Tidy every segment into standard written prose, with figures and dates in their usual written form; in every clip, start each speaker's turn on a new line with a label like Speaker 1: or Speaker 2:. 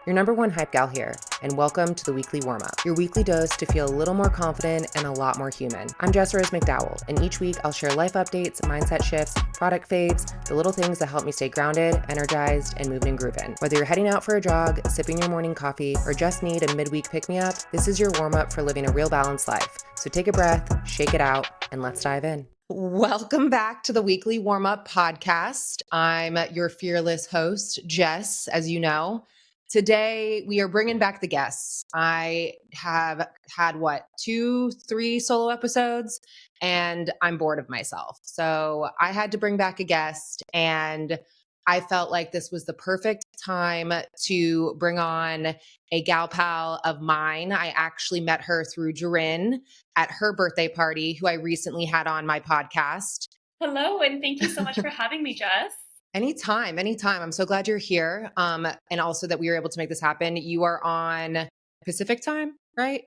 Speaker 1: your number one hype gal here, and welcome to the weekly warm-up, your weekly dose to feel a little more confident and a lot more human. I'm Jess McDowell, and each week I'll share life updates, mindset shifts, product faves, the little things that help me stay grounded, energized, and moving and grooving. Whether you're heading out for a jog, sipping your morning coffee, or just need a midweek pick-me-up, this is your warm-up for living a real balanced life. So take a breath, shake it out, and let's dive in. Welcome back to the weekly warm-up podcast. I'm your fearless host, Jess, as you know. Today, we are bringing back the guests. I have had, 2-3 solo episodes, and I'm bored of myself. So I had to bring back a guest, and I felt like this was the perfect time to bring on a gal pal of mine. I actually met her through Durin at her birthday party, who I recently had on my podcast.
Speaker 2: Hello, and thank you so much for having me, Jess.
Speaker 1: Anytime. I'm so glad you're here. And also that we were able to make this happen. You are on Pacific time, right?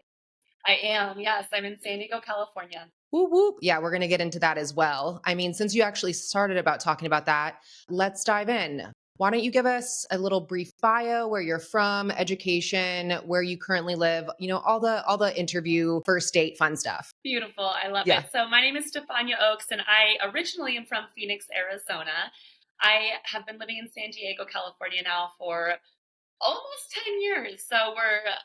Speaker 2: I am. Yes, I'm in San Diego, California.
Speaker 1: Whoop, whoop. Yeah, we're going to get into that as well. I mean, since you actually started about talking about that, let's dive in. Why don't you give us a little brief bio, where you're from, education, where you currently live, all the interview, first date, fun stuff.
Speaker 2: Beautiful. I love it. So my name is Stephania Oaks, and I originally am from Phoenix, Arizona. I have been living in San Diego, California now for almost 10 years. So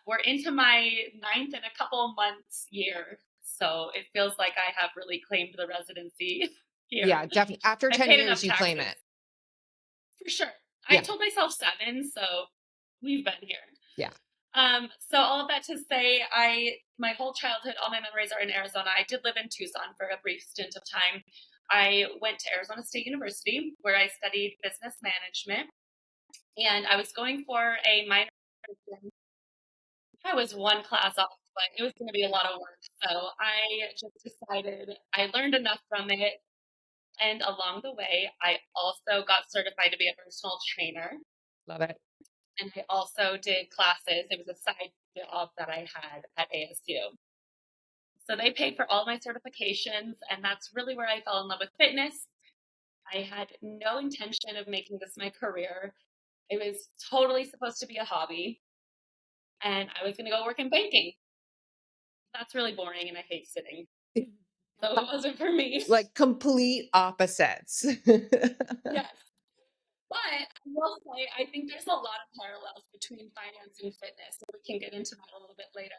Speaker 2: we're into my 9th and a couple months year. So it feels like I have really claimed the residency here.
Speaker 1: Yeah, definitely. After 10 years, you claim it.
Speaker 2: For sure. I told myself 7, so we've been here.
Speaker 1: Yeah.
Speaker 2: So all of that to say, my whole childhood, all my memories are in Arizona. I did live in Tucson for a brief stint of time. I went to Arizona State University, where I studied business management, and I was going for a minor. I was one class off, but it was going to be a lot of work. So I just decided I learned enough from it. And along the way, I also got certified to be a personal trainer.
Speaker 1: Love it.
Speaker 2: And I also did classes. It was a side job that I had at ASU. So they paid for all my certifications, and that's really where I fell in love with fitness. I had no intention of making this my career. It was totally supposed to be a hobby, and I was going to go work in banking. That's really boring, and I hate sitting. So it wasn't for me.
Speaker 1: Like complete opposites.
Speaker 2: Yes. But I will say, I think there's a lot of parallels between finance and fitness, so we can get into that a little bit later.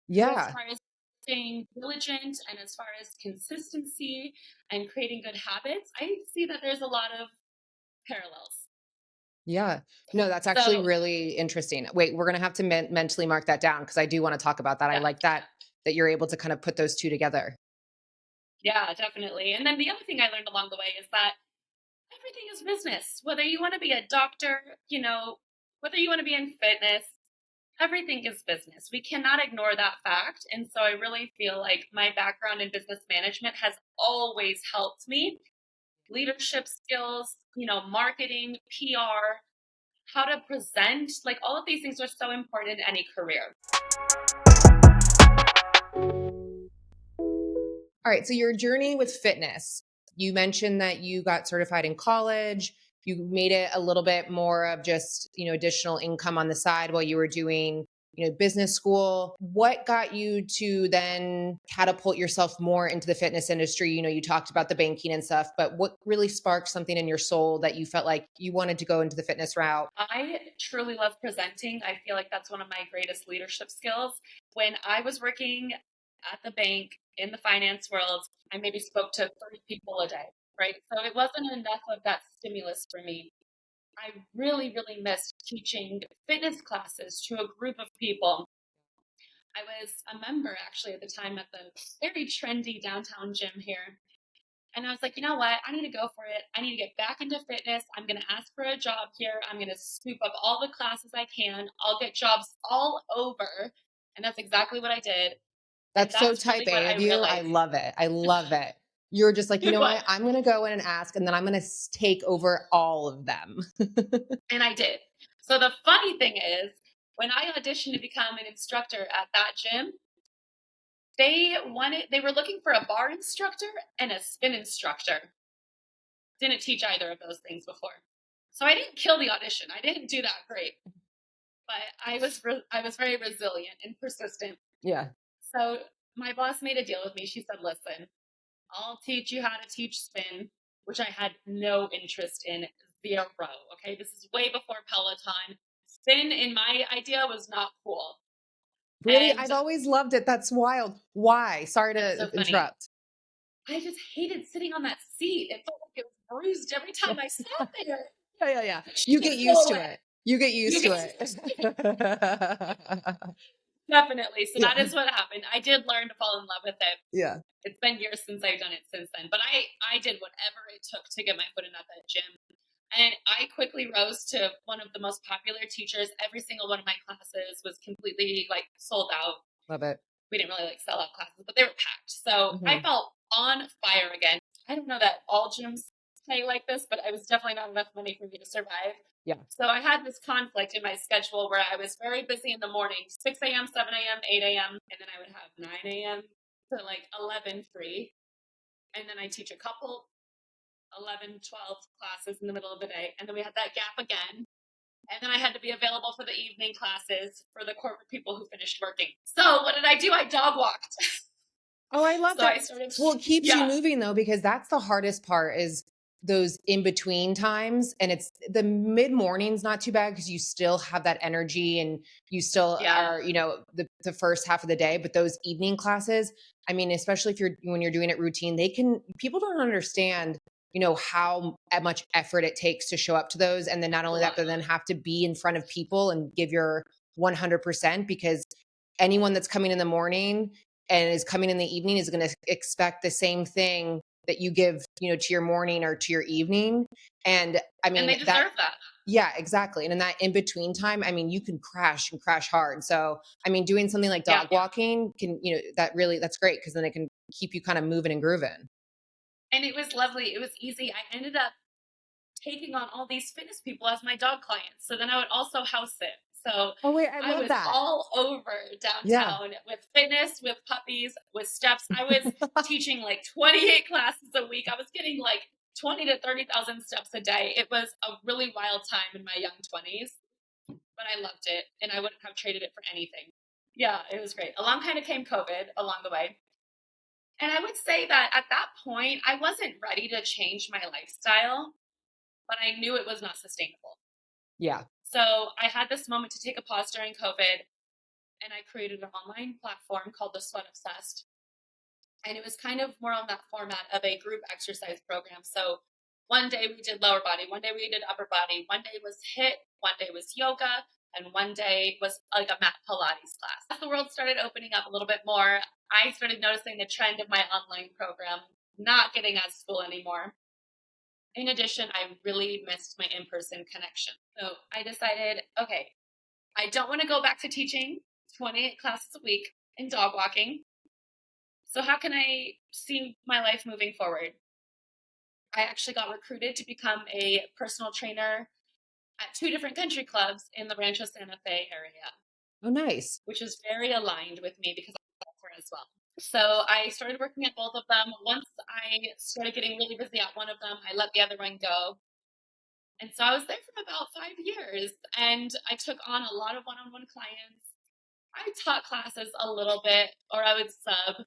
Speaker 1: Yeah.
Speaker 2: As far as staying diligent and as far as consistency and creating good habits, I see that there's a lot of parallels.
Speaker 1: Yeah. No, that's actually really interesting. Wait, we're going to have to mentally mark that down, because I do want to talk about that. Yeah. I like that you're able to kind of put those two together.
Speaker 2: Yeah, definitely. And then the other thing I learned along the way is that everything is business. Whether you want to be a doctor, whether you want to be in fitness, everything is business. We cannot ignore that fact. And so I really feel like my background in business management has always helped me. Leadership skills, marketing, PR, how to present, like all of these things are so important in any career.
Speaker 1: All right. So your journey with fitness, you mentioned that you got certified in college. You made it a little bit more of just, additional income on the side while you were doing, business school. What got you to then catapult yourself more into the fitness industry? You talked about the banking and stuff, but what really sparked something in your soul that you felt like you wanted to go into the fitness route?
Speaker 2: I truly love presenting. I feel like that's one of my greatest leadership skills. When I was working at the bank in the finance world, I maybe spoke to 30 people a day, right? So it wasn't enough of that stimulus for me. I really, really missed teaching fitness classes to a group of people. I was a member actually at the time at the very trendy downtown gym here. And I was like, you know what? I need to go for it. I need to get back into fitness. I'm going to ask for a job here. I'm going to scoop up all the classes I can. I'll get jobs all over. And that's exactly what I did.
Speaker 1: That's so type A of you. I love it. I love it. You're just like, you know what? I'm going to go in and ask, and then I'm going to take over all of them.
Speaker 2: And I did. So the funny thing is, when I auditioned to become an instructor at that gym, they were looking for a bar instructor and a spin instructor. Didn't teach either of those things before. So I didn't kill the audition. I didn't do that great. but I was very resilient and persistent.
Speaker 1: Yeah.
Speaker 2: So my boss made a deal with me. She said, "Listen, I'll teach you how to teach spin," which I had no interest in, zero. Okay, this is way before Peloton. Spin, in my idea, was not cool,
Speaker 1: Really?
Speaker 2: and
Speaker 1: I've always loved it. That's wild. Why? Sorry
Speaker 2: it's
Speaker 1: to
Speaker 2: so funny.
Speaker 1: interrupt.
Speaker 2: I just hated sitting on that seat. It felt like it was bruised every
Speaker 1: Yeah.
Speaker 2: time I sat there.
Speaker 1: Yeah, yeah, yeah.
Speaker 2: It should
Speaker 1: You get
Speaker 2: just go
Speaker 1: used to
Speaker 2: away.
Speaker 1: it. You get
Speaker 2: You
Speaker 1: used to
Speaker 2: get
Speaker 1: it.
Speaker 2: definitely. So
Speaker 1: Yeah.
Speaker 2: that is what happened. I did learn to fall in love with it.
Speaker 1: Yeah.
Speaker 2: It's been years since I've done it since then, but I did whatever it took to get my foot in at that gym. And I quickly rose to one of the most popular teachers. Every single one of my classes was completely like sold out.
Speaker 1: Love it.
Speaker 2: We didn't really like sell out classes, but they were packed. So I
Speaker 1: Mhm.
Speaker 2: felt on fire again. I don't know that all gyms pay like this, but it was definitely not enough money for me to survive.
Speaker 1: Yeah.
Speaker 2: So I had this conflict in my schedule where I was very busy in the morning, 6 a.m., 7 a.m., 8 a.m., and then I would have 9 a.m. to like 11 free. And then I teach a couple 11, 12 classes in the middle of the day. And then we had that gap again. And then I had to be available for the evening classes for the corporate people who finished working. So what did I do? I dog walked.
Speaker 1: Oh, I love
Speaker 2: So I
Speaker 1: that.
Speaker 2: started,
Speaker 1: Well, it keeps you
Speaker 2: yeah,
Speaker 1: moving though, because that's the hardest part is those in between times. And it's the mid morning's not too bad because you still have that energy and you still
Speaker 2: yeah,
Speaker 1: are, the first half of the day. But those evening classes, I mean, especially if when you're doing it routine, people don't understand, how much effort it takes to show up to those. And then not
Speaker 2: a
Speaker 1: only that,
Speaker 2: lot.
Speaker 1: but then have to be in front of people and give your 100% because anyone that's coming in the morning and is coming in the evening is going to expect the same thing that you give, to your morning or to your evening. And I
Speaker 2: And
Speaker 1: mean,
Speaker 2: they deserve that.
Speaker 1: yeah, exactly. And in that in between time, I mean, you can crash and crash hard. So, I mean, doing something like
Speaker 2: Yeah.
Speaker 1: dog walking that's great because then it can keep you kind of moving and grooving.
Speaker 2: And it was lovely. It was easy. I ended up taking on all these fitness people as my dog clients. So then I would also house sit. So
Speaker 1: Oh, wait, I
Speaker 2: I
Speaker 1: love
Speaker 2: was
Speaker 1: that.
Speaker 2: all over
Speaker 1: Yeah.
Speaker 2: downtown with fitness, with puppies, with steps. I was teaching like 28 classes a week. I was getting like 20 to 30,000 steps a day. It was a really wild time in my young 20s, but I loved it and I wouldn't have traded it for anything. Yeah, it was great. Along kind of came COVID along the way. And I would say that at that point, I wasn't ready to change my lifestyle, but I knew it was not sustainable.
Speaker 1: Yeah.
Speaker 2: So I had this moment to take a pause during COVID, and I created an online platform called the Sweat Obsessed. And it was kind of more on that format of a group exercise program. So one day we did lower body, one day we did upper body, one day was HIIT, one day was yoga, and one day was like a mat Pilates class. As the world started opening up a little bit more, I started noticing the trend of my online program not getting as full anymore. In addition, I really missed my in person connection. So I decided, okay, I don't want to go back to teaching 28 classes a week and dog walking. So, how can I see my life moving forward? I actually got recruited to become a personal trainer at two different country clubs in the Rancho Santa Fe area,
Speaker 1: Oh, nice.
Speaker 2: which is very aligned with me because I'm a golfer as well. So I started working at both of them. Once I started getting really busy at one of them, I let the other one go. And so I was there for about 5 years and I took on a lot of one on one clients. I taught classes a little bit or I would sub,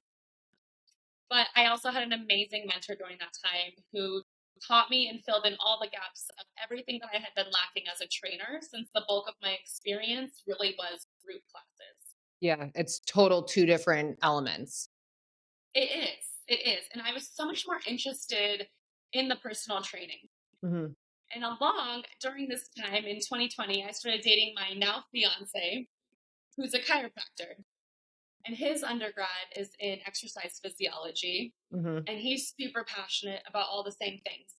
Speaker 2: but I also had an amazing mentor during that time who taught me and filled in all the gaps of everything that I had been lacking as a trainer since the bulk of my experience really was group classes.
Speaker 1: Yeah. It's total two different elements.
Speaker 2: It is. It is. And I was so much more interested in the personal training.
Speaker 1: Hmm.
Speaker 2: And along during this time in 2020, I started dating my now fiance, who's a chiropractor. And his undergrad is in exercise physiology.
Speaker 1: Hmm.
Speaker 2: And he's super passionate about all the same things.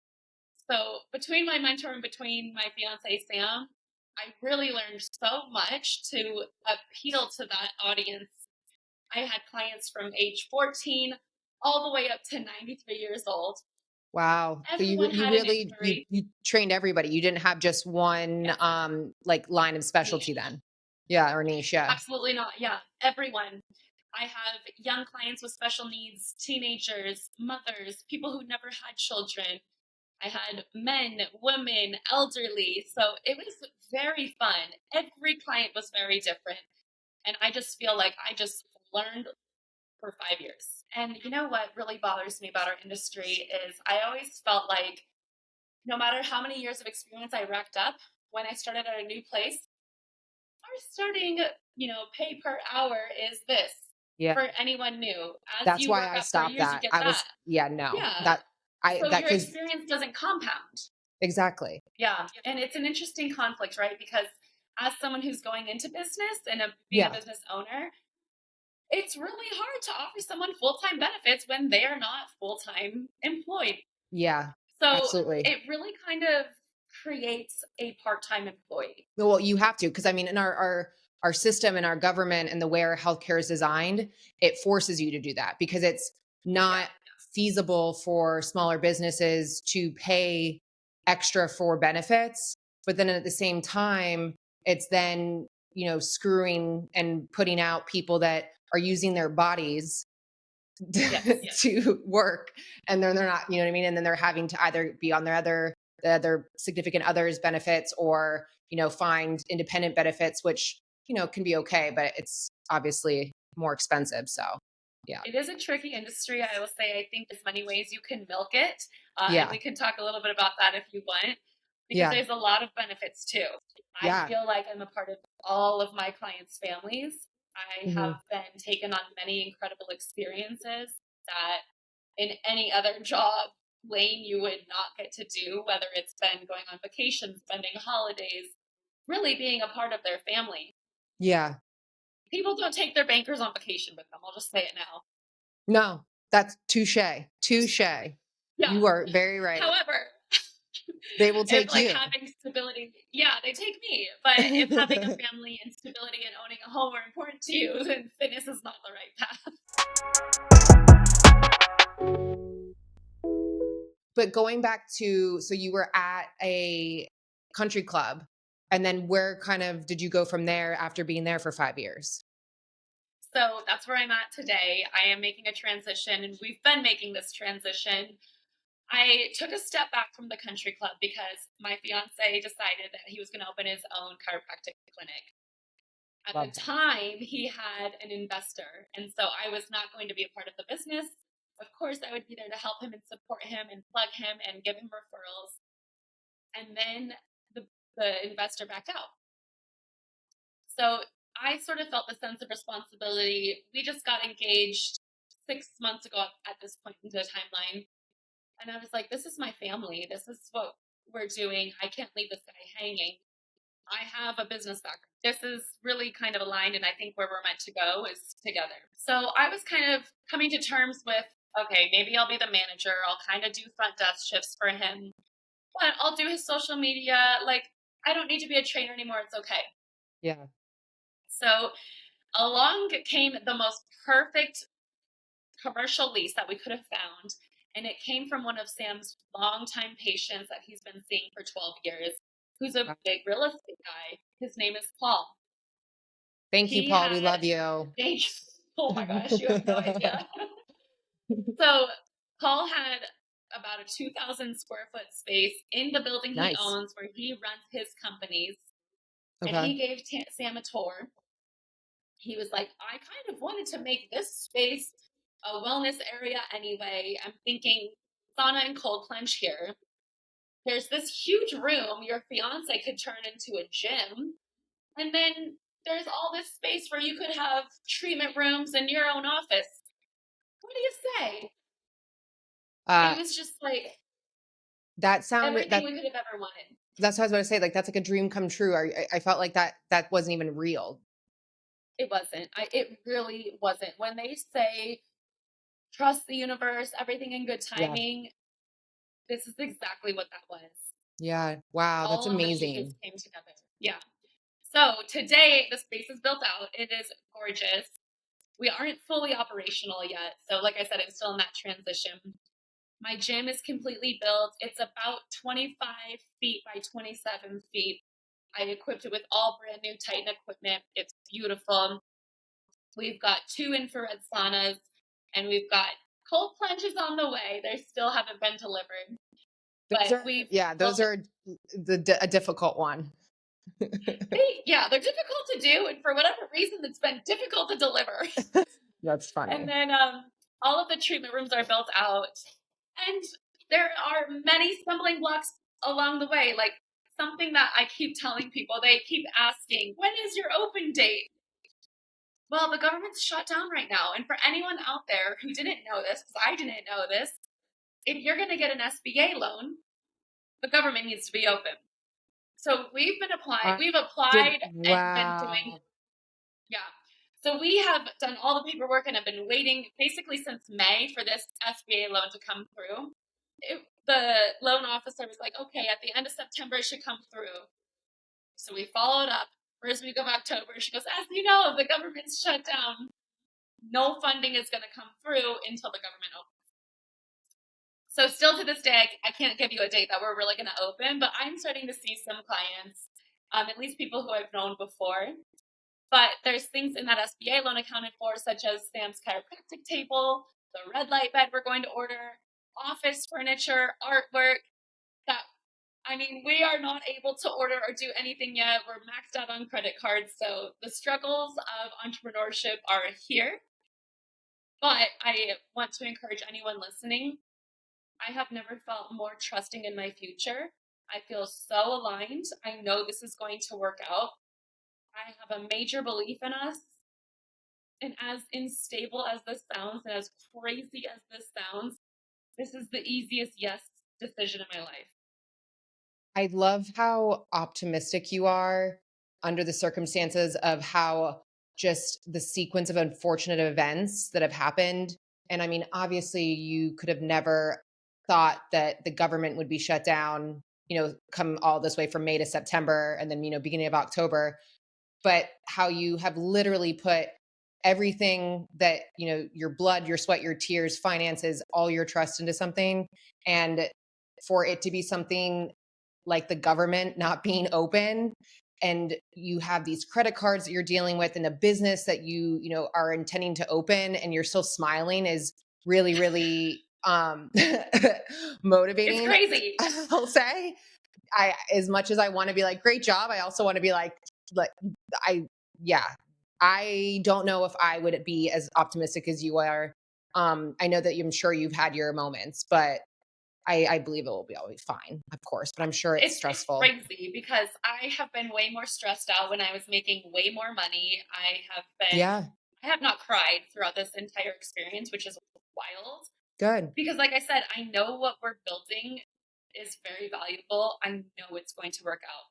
Speaker 2: So between my mentor and between my fiance, Sam, I really learned so much to appeal to that audience. I had clients from age 14 all the way up to 93 years old.
Speaker 1: Wow. So you
Speaker 2: Everyone
Speaker 1: you
Speaker 2: had an
Speaker 1: really
Speaker 2: injury.
Speaker 1: you trained everybody. You didn't have just one
Speaker 2: Yes,
Speaker 1: like line of specialty
Speaker 2: niche.
Speaker 1: then. Yeah, or niche, yeah.
Speaker 2: Absolutely not. Yeah, everyone. I have young clients with special needs, teenagers, mothers, people who never had children, I had men, women, elderly. So it was very fun. Every client was very different. And I just feel like I just learned for 5 years. And you know what really bothers me about our industry is I always felt like no matter how many years of experience I racked up, when I started at a new place, our starting, pay per hour is this
Speaker 1: Yeah.
Speaker 2: for anyone new. As
Speaker 1: That's
Speaker 2: you
Speaker 1: why
Speaker 2: work
Speaker 1: I
Speaker 2: up for
Speaker 1: stopped
Speaker 2: years, you
Speaker 1: that.
Speaker 2: get
Speaker 1: I
Speaker 2: that.
Speaker 1: was, yeah, no,
Speaker 2: Yeah. So
Speaker 1: that,
Speaker 2: your
Speaker 1: cause
Speaker 2: experience doesn't compound.
Speaker 1: exactly.
Speaker 2: Yeah. And it's an interesting conflict, right? Because as someone who's going into business and being a
Speaker 1: Yeah.
Speaker 2: business owner, it's really hard to offer someone full time benefits when they are not full time employed.
Speaker 1: Yeah,
Speaker 2: So
Speaker 1: absolutely.
Speaker 2: it really kind of creates a part time employee.
Speaker 1: Well, you have to, because I mean, in our system and our government and the way our healthcare is designed, it forces you to do that because it's
Speaker 2: Yeah.
Speaker 1: not feasible for smaller businesses to pay extra for benefits. But then at the same time, it's then, screwing and putting out people that are using their bodies
Speaker 2: Yes.
Speaker 1: to work, and then they're not, you know what I mean? And then they're having to either be on the other significant others benefits, or, find independent benefits, which, can be okay, but it's obviously more expensive. So yeah.
Speaker 2: It is a tricky industry. I will say, I think there's many ways you can milk it. And
Speaker 1: Yeah.
Speaker 2: we can talk a little bit about that if you want, because
Speaker 1: Yeah.
Speaker 2: there's a lot of benefits too. I
Speaker 1: Yeah.
Speaker 2: feel like I'm a part of all of my clients' families. I have
Speaker 1: Hmm.
Speaker 2: been taken on many incredible experiences that in any other job lane you would not get to do, whether it's been going on vacation, spending holidays, really being a part of their family.
Speaker 1: Yeah.
Speaker 2: People don't take their bankers on vacation with them. I'll just say it now.
Speaker 1: No, that's touche.
Speaker 2: Yeah.
Speaker 1: You are very right.
Speaker 2: However,
Speaker 1: They will
Speaker 2: if
Speaker 1: take
Speaker 2: like
Speaker 1: you.
Speaker 2: having stability, yeah, they take me. But if having a family and stability and owning a home are important to you, then fitness is not the right path.
Speaker 1: But going back to, so you were at a country club, and then where kind of did you go from there after being there for 5 years?
Speaker 2: So that's where I'm at today. I am making a transition, and we've been making this transition. I took a step back from the country club because my fiance decided that he was going to open his own chiropractic clinic. At the
Speaker 1: Love that.
Speaker 2: time, he had an investor, and so I was not going to be a part of the business. Of course, I would be there to help him and support him and plug him and give him referrals. And then the investor backed out. So I sort of felt the sense of responsibility. We just got engaged 6 months ago at this point in the timeline. And I was like, this is my family. This is what we're doing. I can't leave this guy hanging. I have a business background. This is really kind of aligned, and I think where we're meant to go is together. So I was kind of coming to terms with, okay, maybe I'll be the manager. I'll kind of do front desk shifts for him, but I'll do his social media. Like, I don't need to be a trainer anymore. It's okay.
Speaker 1: Yeah.
Speaker 2: So along came the most perfect commercial lease that we could have found. And it came from one of Sam's longtime patients that he's been seeing for 12 years, who's a big real estate guy. His name is Paul.
Speaker 1: Thank you,
Speaker 2: He
Speaker 1: Paul. We
Speaker 2: had,
Speaker 1: love you.
Speaker 2: oh my gosh, you have no idea. So Paul had about a 2,000 square foot space in the building he
Speaker 1: Nice.
Speaker 2: owns where he runs his companies. And
Speaker 1: Okay.
Speaker 2: he gave Sam a tour. He was like, I kind of wanted to make this space a wellness area anyway. I'm thinking sauna and cold plunge here. There's this huge room your fiance could turn into a gym. And then there's all this space where you could have treatment rooms in your own office. What do you say?
Speaker 1: Uh,
Speaker 2: It was just like
Speaker 1: that sounded
Speaker 2: everything
Speaker 1: that
Speaker 2: we could have ever wanted.
Speaker 1: that's what I was going to say. Like, that's like a dream come true. I felt like that wasn't even real.
Speaker 2: It wasn't. It really wasn't. When they say trust the universe, everything in good
Speaker 1: Yeah.
Speaker 2: timing, this is exactly what that was.
Speaker 1: Yeah. Wow. That's
Speaker 2: All of the pieces
Speaker 1: amazing.
Speaker 2: came together. Yeah. So today the space is built out. It is gorgeous. We aren't fully operational yet. So like I said, I'm still in that transition. My gym is completely built. It's about 25 feet by 27 feet. I equipped it with all brand new Titan equipment. It's beautiful. We've got 2 infrared saunas, and we've got cold plunges on the way. They still haven't been delivered. But
Speaker 1: Those are a difficult one.
Speaker 2: they're difficult to do. And for whatever reason, it's been difficult to deliver.
Speaker 1: That's
Speaker 2: And
Speaker 1: funny.
Speaker 2: then all of the treatment rooms are built out. And there are many stumbling blocks along the way. Like something that I keep telling people, they keep asking, when is your open date? Well, the government's shut down right now. And for anyone out there who didn't know this, because I didn't know this, if you're going to get an SBA loan, the government needs to be open. So we've applied and been doing,
Speaker 1: Wow.
Speaker 2: yeah. So we have done all the paperwork and have been waiting basically since May for this SBA loan to come through. The loan officer was like, okay, at the end of September, it should come through. So we followed up. First week of October, she goes, as you know, the government's shut down. No funding is going to come through until the government opens. So still to this day, I can't give you a date that we're really going to open, but I'm starting to see some clients, at least people who I've known before. But there's things in that SBA loan accounted for, such as Sam's chiropractic table, the red light bed we're going to order, office furniture, artwork, that we are not able to order or do anything yet. We're maxed out on credit cards. So the struggles of entrepreneurship are here. But I want to encourage anyone listening. I have never felt more trusting in my future. I feel so aligned. I know this is going to work out. I have a major belief in us. And as unstable as this sounds and as crazy as this sounds, this is the easiest yes decision in my life.
Speaker 1: I love how optimistic you are under the circumstances of how just the sequence of unfortunate events that have happened. And I mean, obviously, you could have never thought that the government would be shut down, come all this way from May to September and then, beginning of October. But how you have literally put everything that, your blood, your sweat, your tears, finances, all your trust into something. And for it to be something like the government not being open, and you have these credit cards that you're dealing with in a business that are intending to open, and you're still smiling, is really, really
Speaker 2: It's
Speaker 1: motivating.
Speaker 2: crazy.
Speaker 1: I'll say, as much as I want to be like, great job, I also want to be like I yeah, I don't know if I would be as optimistic as you are. I know that I'm sure you've had your moments, but I believe it will be always fine, of course, but I'm sure it's
Speaker 2: It's
Speaker 1: stressful.
Speaker 2: crazy because I have been way more stressed out when I was making way more money.
Speaker 1: Yeah,
Speaker 2: I have not cried throughout this entire experience, which is wild.
Speaker 1: good.
Speaker 2: Because like I said, I know what we're building is very valuable. I know it's going to work out.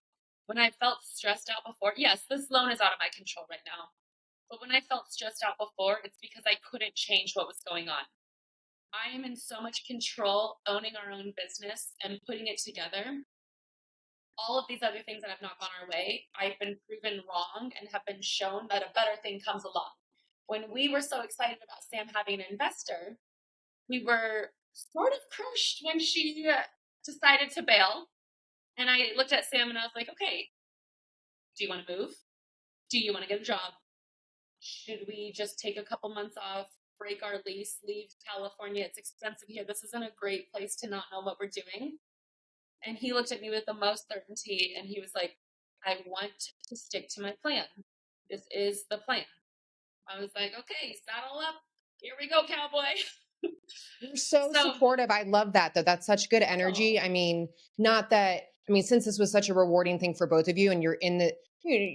Speaker 2: When I felt stressed out before, yes, this loan is out of my control right now. But when I felt stressed out before, it's because I couldn't change what was going on. I am in so much control owning our own business and putting it together. All of these other things that have not gone our way, I've been proven wrong and have been shown that a better thing comes along. When we were so excited about Sam having an investor, we were sort of crushed when she decided to bail. And I looked at Sam and I was like, okay, do you want to move? Do you want to get a job? Should we just take a couple months off, break our lease, leave California? It's expensive here. This isn't a great place to not know what we're doing. And he looked at me with the most certainty and he was like, I want to stick to my plan. This is the plan. I was like, okay, saddle up. Here we go, cowboy.
Speaker 1: You're so
Speaker 2: So,
Speaker 1: supportive. I love that, though. That's such good energy.
Speaker 2: oh,
Speaker 1: I mean, not that, I mean, since this was such a rewarding thing for both of you, and you're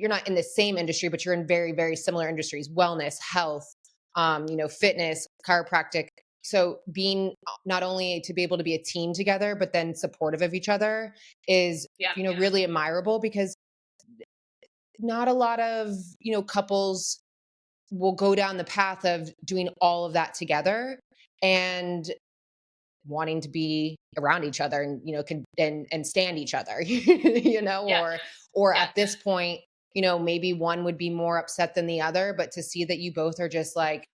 Speaker 1: not in the same industry, but you're in very, very similar industries: wellness, health, fitness, chiropractic. So being not only to be able to be a team together, but then supportive of each other is,
Speaker 2: yeah.
Speaker 1: really admirable, because not a lot of, couples will go down the path of doing all of that together and wanting to be around each other, and can and stand each other,
Speaker 2: Yeah.
Speaker 1: or
Speaker 2: Yeah.
Speaker 1: at this point, maybe one would be more upset than the other, but to see that you both are just like,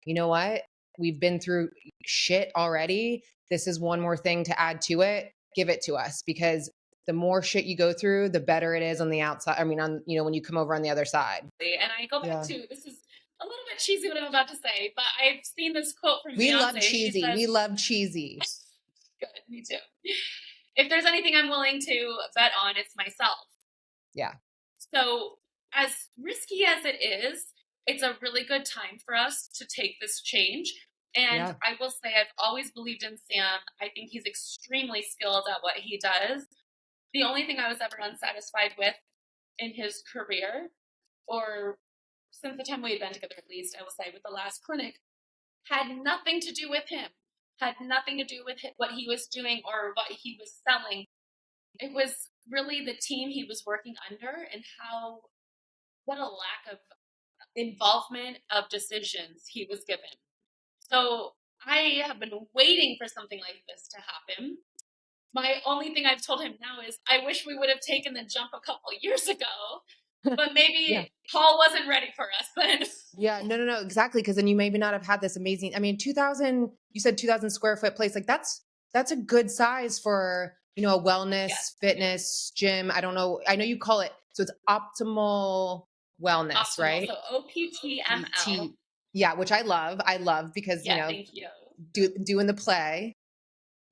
Speaker 1: you know what, we've been through shit already, this is one more thing to add to it, give it to us, because the more shit you go through, the better it is on the outside. I mean, on when you come over on the other side.
Speaker 2: And I go back
Speaker 1: Yeah.
Speaker 2: to, this is a little bit cheesy what I'm about to say, but I've seen this quote from
Speaker 1: We love
Speaker 2: Beyonce. She
Speaker 1: cheesy.
Speaker 2: says,
Speaker 1: We love cheesy.
Speaker 2: good, me too. if there's anything I'm willing to bet on, it's myself.
Speaker 1: Yeah.
Speaker 2: So, as risky as it is, it's a really good time for us to take this change. And
Speaker 1: Yeah.
Speaker 2: I will say, I've always believed in Sam. I think he's extremely skilled at what he does. The only thing I was ever unsatisfied with in his career, or since the time we had been together, at least, I will say, with the last clinic, had nothing to do with him, had nothing to do with what he was doing or what he was selling. It was really the team he was working under and what a lack of involvement of decisions he was given. So I have been waiting for something like this to happen. My only thing I've told him now is I wish we would have taken the jump a couple years ago, but
Speaker 1: Yeah.
Speaker 2: maybe Paul wasn't ready for us then.
Speaker 1: Yeah. No, exactly. Cause then you maybe not have had this amazing, I mean, 2000, you said 2000 square foot place. Like that's a good size for, a wellness,
Speaker 2: Yes,
Speaker 1: fitness gym. I don't know. I know you call it, so it's optimal wellness,
Speaker 2: optimal.
Speaker 1: right?
Speaker 2: So OPTML.
Speaker 1: PT. Yeah. Which I love. I love because,
Speaker 2: Yeah, thank you.
Speaker 1: doing the play.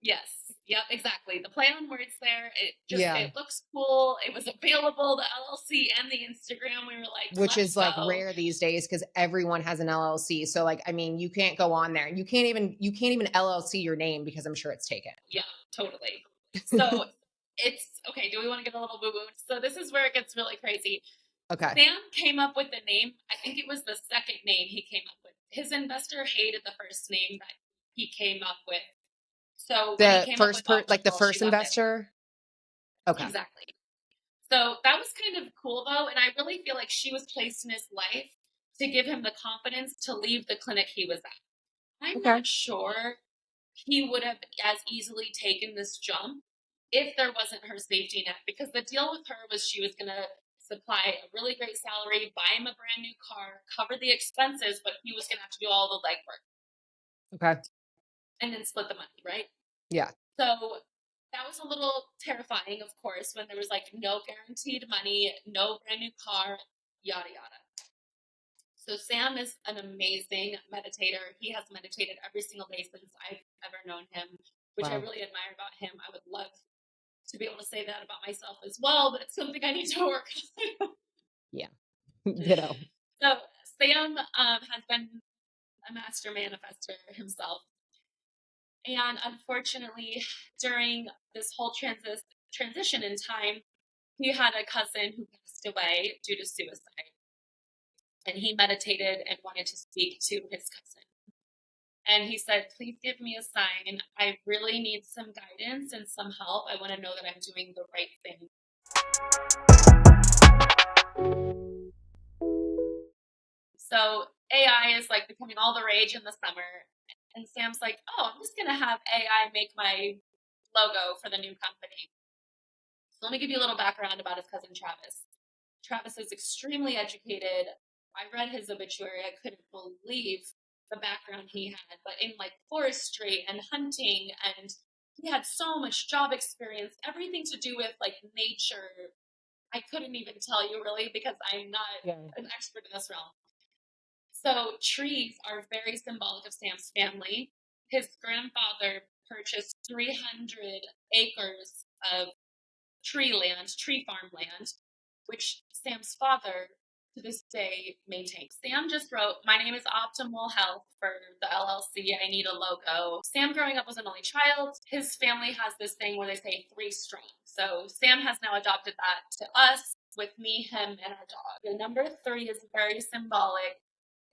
Speaker 2: Yes. Yep, exactly. The play on words there,
Speaker 1: Yeah.
Speaker 2: it looks cool. It was available, the LLC and the Instagram. We were like,
Speaker 1: Which
Speaker 2: let's
Speaker 1: is like
Speaker 2: go.
Speaker 1: rare these days because everyone has an LLC. So like, I mean, you can't go on there. You can't even LLC your name because I'm sure it's taken.
Speaker 2: Yeah, totally. So it's okay. Do we want to get a little boo boo? So this is where it gets really crazy.
Speaker 1: Okay.
Speaker 2: Sam came up with the name. I think it was the second name he came up with. His investor hated the first name that he came up with. So when he
Speaker 1: The
Speaker 2: came up with
Speaker 1: first like the
Speaker 2: optimal, she
Speaker 1: first
Speaker 2: loved it.
Speaker 1: investor. Okay.
Speaker 2: Exactly. So that was kind of cool though, and I really feel like she was placed in his life to give him the confidence to leave the clinic he was at. I'm
Speaker 1: Okay.
Speaker 2: not sure he would have as easily taken this jump if there wasn't her safety net, because the deal with her was she was going to supply a really great salary, buy him a brand new car, cover the expenses, but he was going to have to do all the legwork
Speaker 1: Okay.
Speaker 2: and then split the money, right?
Speaker 1: Yeah.
Speaker 2: So that was a little terrifying, of course, when there was like no guaranteed money, no brand new car, yada yada. So Sam is an amazing meditator. He has meditated every single day since I've ever known him, which I
Speaker 1: Wow.
Speaker 2: really admire about him. I would love to be able to say that about myself as well, but it's something I need to work on.
Speaker 1: Yeah. Ditto.
Speaker 2: So Sam has been a master manifester himself. And unfortunately, during this whole transition in time, he had a cousin who passed away due to suicide. And he meditated and wanted to speak to his cousin. And he said, please give me a sign. I really need some guidance and some help. I want to know that I'm doing the right thing. So AI is like becoming all the rage in the summer. And Sam's like, oh, I'm just going to have AI make my logo for the new company. So let me give you a little background about his cousin Travis. Travis is extremely educated. I read his obituary. I couldn't believe the background he had, but in like forestry and hunting, and he had so much job experience, everything to do with like nature. I couldn't even tell you really because I'm not an expert in this realm. So trees are very symbolic of Sam's family. His grandfather purchased 300 acres of tree farm land, which Sam's father to this day maintains. Sam just wrote, my name is Optimal Health for the LLC. I need a logo. Sam growing up was an only child. His family has this thing where they say 3 strong. So Sam has now adopted that to us with me, him, and our dog. The number 3 is very symbolic.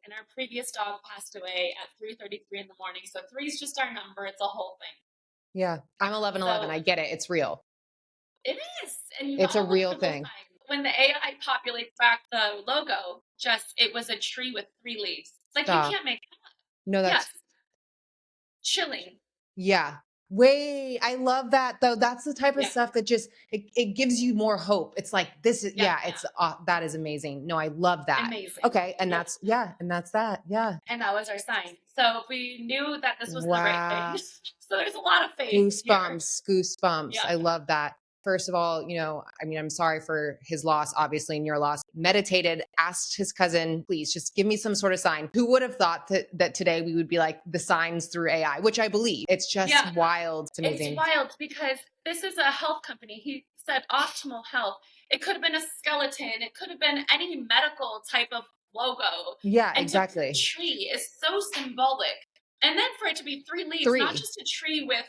Speaker 2: And our previous dog passed away at 3:33 in the morning. So 3 is just our number. It's a whole thing.
Speaker 1: Yeah. I'm 1111. I get it. It's real.
Speaker 2: It is. And you
Speaker 1: It's a
Speaker 2: gotta look
Speaker 1: real
Speaker 2: for those
Speaker 1: thing.
Speaker 2: signs. When the AI populates back the logo, it was a tree with 3 leaves. It's like, you
Speaker 1: Stop.
Speaker 2: can't make that up.
Speaker 1: No,
Speaker 2: Yes.
Speaker 1: that's,
Speaker 2: Chilling.
Speaker 1: yeah. Wait, I love that though. That's the type of
Speaker 2: Yeah.
Speaker 1: stuff that just, it gives you more hope. It's like, this is,
Speaker 2: Yeah.
Speaker 1: it's, that is amazing. No, I love that.
Speaker 2: Amazing.
Speaker 1: Okay. And
Speaker 2: Yep.
Speaker 1: that's, and that's that. Yeah.
Speaker 2: And that was our sign. So we knew that this was the right
Speaker 1: Wow.
Speaker 2: thing. So there's a lot of faith here.
Speaker 1: Goosebumps.
Speaker 2: Yeah.
Speaker 1: I love that. first of all, I mean, I'm sorry for his loss, obviously, and your loss. Meditated, asked his cousin, please just give me some sort of sign. Who would have thought that today we would be like the signs through AI, which I believe. It's just
Speaker 2: Yeah.
Speaker 1: wild. It's
Speaker 2: It's
Speaker 1: amazing.
Speaker 2: wild because this is a health company. He said optimal health. It could have been a skeleton. It could have been any medical type of logo.
Speaker 1: Yeah,
Speaker 2: And to put a
Speaker 1: exactly.
Speaker 2: tree is so symbolic. And then for it to be 3 leaves, not
Speaker 1: 3.
Speaker 2: just a tree with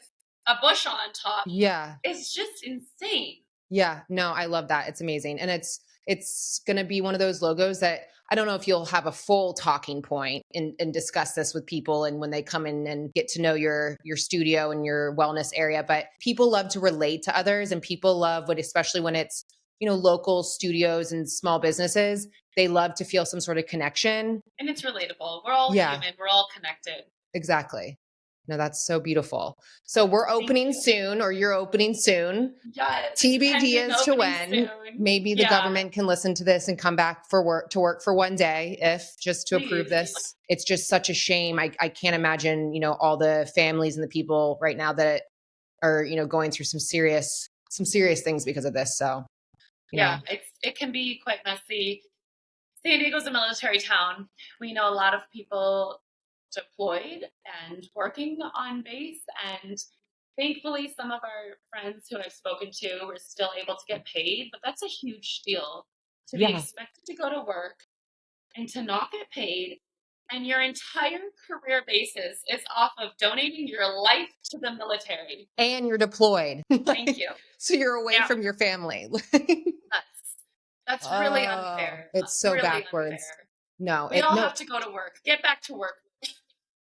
Speaker 2: a bush on top,
Speaker 1: Yeah.
Speaker 2: is just insane.
Speaker 1: Yeah. No, I love that. It's amazing. And it's going to be one of those logos that I don't know if you'll have a full talking point and discuss this with people and when they come in and get to know your studio and your wellness area, but people love to relate to others, and people love what, especially when it's, local studios and small businesses, they love to feel some sort of connection.
Speaker 2: And it's relatable. We're all
Speaker 1: Yeah,
Speaker 2: human. We're all connected.
Speaker 1: exactly. No, that's so beautiful. So we're
Speaker 2: Thank
Speaker 1: opening
Speaker 2: you.
Speaker 1: soon, or you're opening soon.
Speaker 2: Yes.
Speaker 1: TBD
Speaker 2: Pending
Speaker 1: as to
Speaker 2: opening
Speaker 1: when.
Speaker 2: soon.
Speaker 1: Maybe the
Speaker 2: Yeah.
Speaker 1: government can listen to this and come back to work for one day, if just to approve
Speaker 2: Please.
Speaker 1: this. It's just such a shame. I can't imagine, all the families and the people right now that are, going through some serious things because of this. So,
Speaker 2: Yeah, it can be quite messy. San Diego's a military town. We know a lot of people deployed and working on base, and thankfully some of our friends who I've spoken to were still able to get paid, but that's a huge deal to be
Speaker 1: yeah.
Speaker 2: expected to go to work and to not get paid, and your entire career basis is off of donating your life to the military.
Speaker 1: And you're deployed.
Speaker 2: Thank you.
Speaker 1: So you're away
Speaker 2: Yeah.
Speaker 1: from your family.
Speaker 2: That's really unfair.
Speaker 1: It's so
Speaker 2: really
Speaker 1: backwards.
Speaker 2: unfair.
Speaker 1: No,
Speaker 2: We all have to go to work. Get back to work.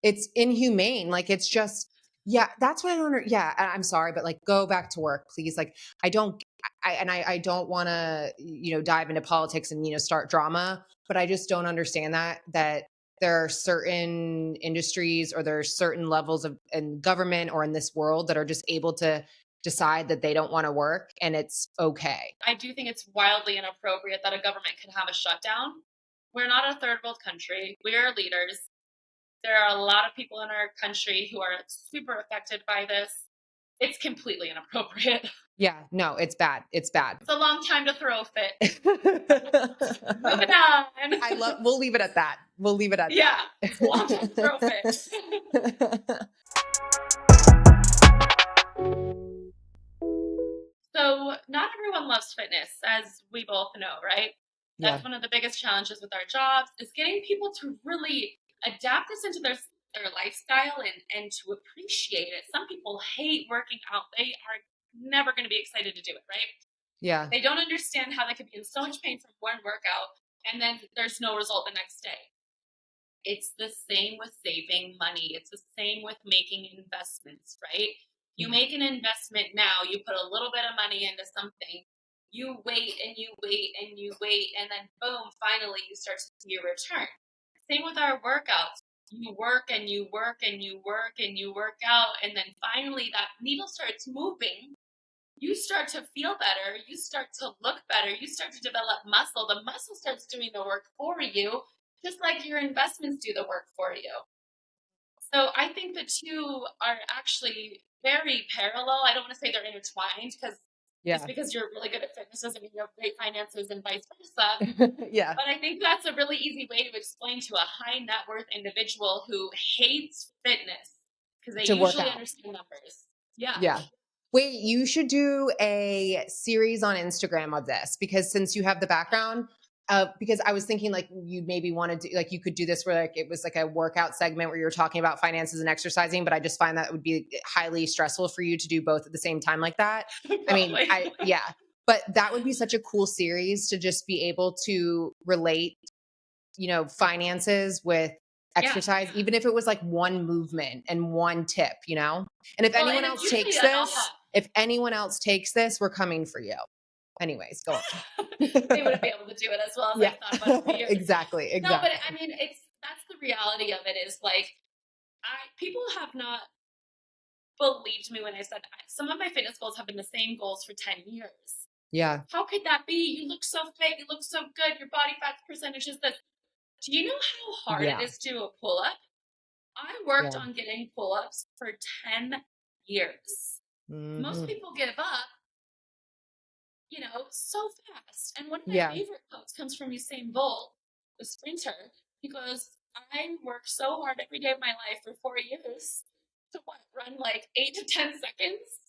Speaker 1: it's inhumane. Like, it's just, yeah, that's what I don't yeah, I'm sorry, but like, go back to work, please. Like, I don't want to, dive into politics and, start drama, but I just don't understand that there are certain industries, or there are certain levels of in government or in this world that are just able to decide that they don't want to work, and it's okay.
Speaker 2: I do think it's wildly inappropriate that a government can have a shutdown. We're not a third world country. We are leaders. There are a lot of people in our country who are super affected by this. It's completely inappropriate.
Speaker 1: Yeah, no, it's bad. It's bad.
Speaker 2: It's a long time to throw a fit. Moving on.
Speaker 1: We'll leave it at that. We'll leave it at
Speaker 2: Yeah,
Speaker 1: that.
Speaker 2: it's a long time to throw a fit. So not everyone loves fitness, as we both know, right? That's one of the biggest challenges with our jobs, is getting people to really adapt this into their lifestyle and to appreciate it. Some people hate working out. They are never going to be excited to do it, right?
Speaker 1: Yeah.
Speaker 2: They don't understand how they could be in so much pain from one workout and then there's no result the next day. It's the same with saving money. It's the same with making investments, right? You make an investment now, you put a little bit of money into something, you wait and you wait and you wait, and then boom, finally you start to see a return. Same with our workouts. You work and you work and you work and you work out, and then finally that needle starts moving. You start to feel better. You start to look better. You start to develop muscle. The muscle starts doing the work for you, just like your investments do the work for you. So I think the two are actually very parallel. I don't want to say they're intertwined, because just because you're really good at fitness doesn't mean you have great finances and vice versa.
Speaker 1: Yeah.
Speaker 2: But I think that's a really easy way to explain to a high net worth individual who hates fitness, because they usually understand numbers. Yeah.
Speaker 1: Yeah. Wait, you should do a series on Instagram of this, because since you have the background, because I was thinking like you maybe wanted to, like, you could do this where like it was like a workout segment where you were talking about finances and exercising, but I just find that it would be highly stressful for you to do both at the same time like that. I mean, yeah, but that would be such a cool series to just be able to relate, finances with exercise, even if it was like one movement and one tip, and if anyone else takes this, we're coming for you. Anyways, go on.
Speaker 2: They wouldn't be able to do it as well as I thought about it for you.
Speaker 1: Exactly.
Speaker 2: No, but I mean, that's the reality of it, is like, people have not believed me when I said some of my fitness goals have been the same goals for 10 years.
Speaker 1: Yeah.
Speaker 2: How could that be? You look so fit. You look so good. Your body fat percentage is this. Do you know how hard it is to do a pull-up? I worked on getting pull-ups for 10 years. Mm-hmm. Most people give up so fast. And one of my
Speaker 1: Yeah.
Speaker 2: favorite quotes comes from Usain Bolt, the sprinter. He goes, I worked so hard every day of my life for 4 years to run like 8 to 10 seconds.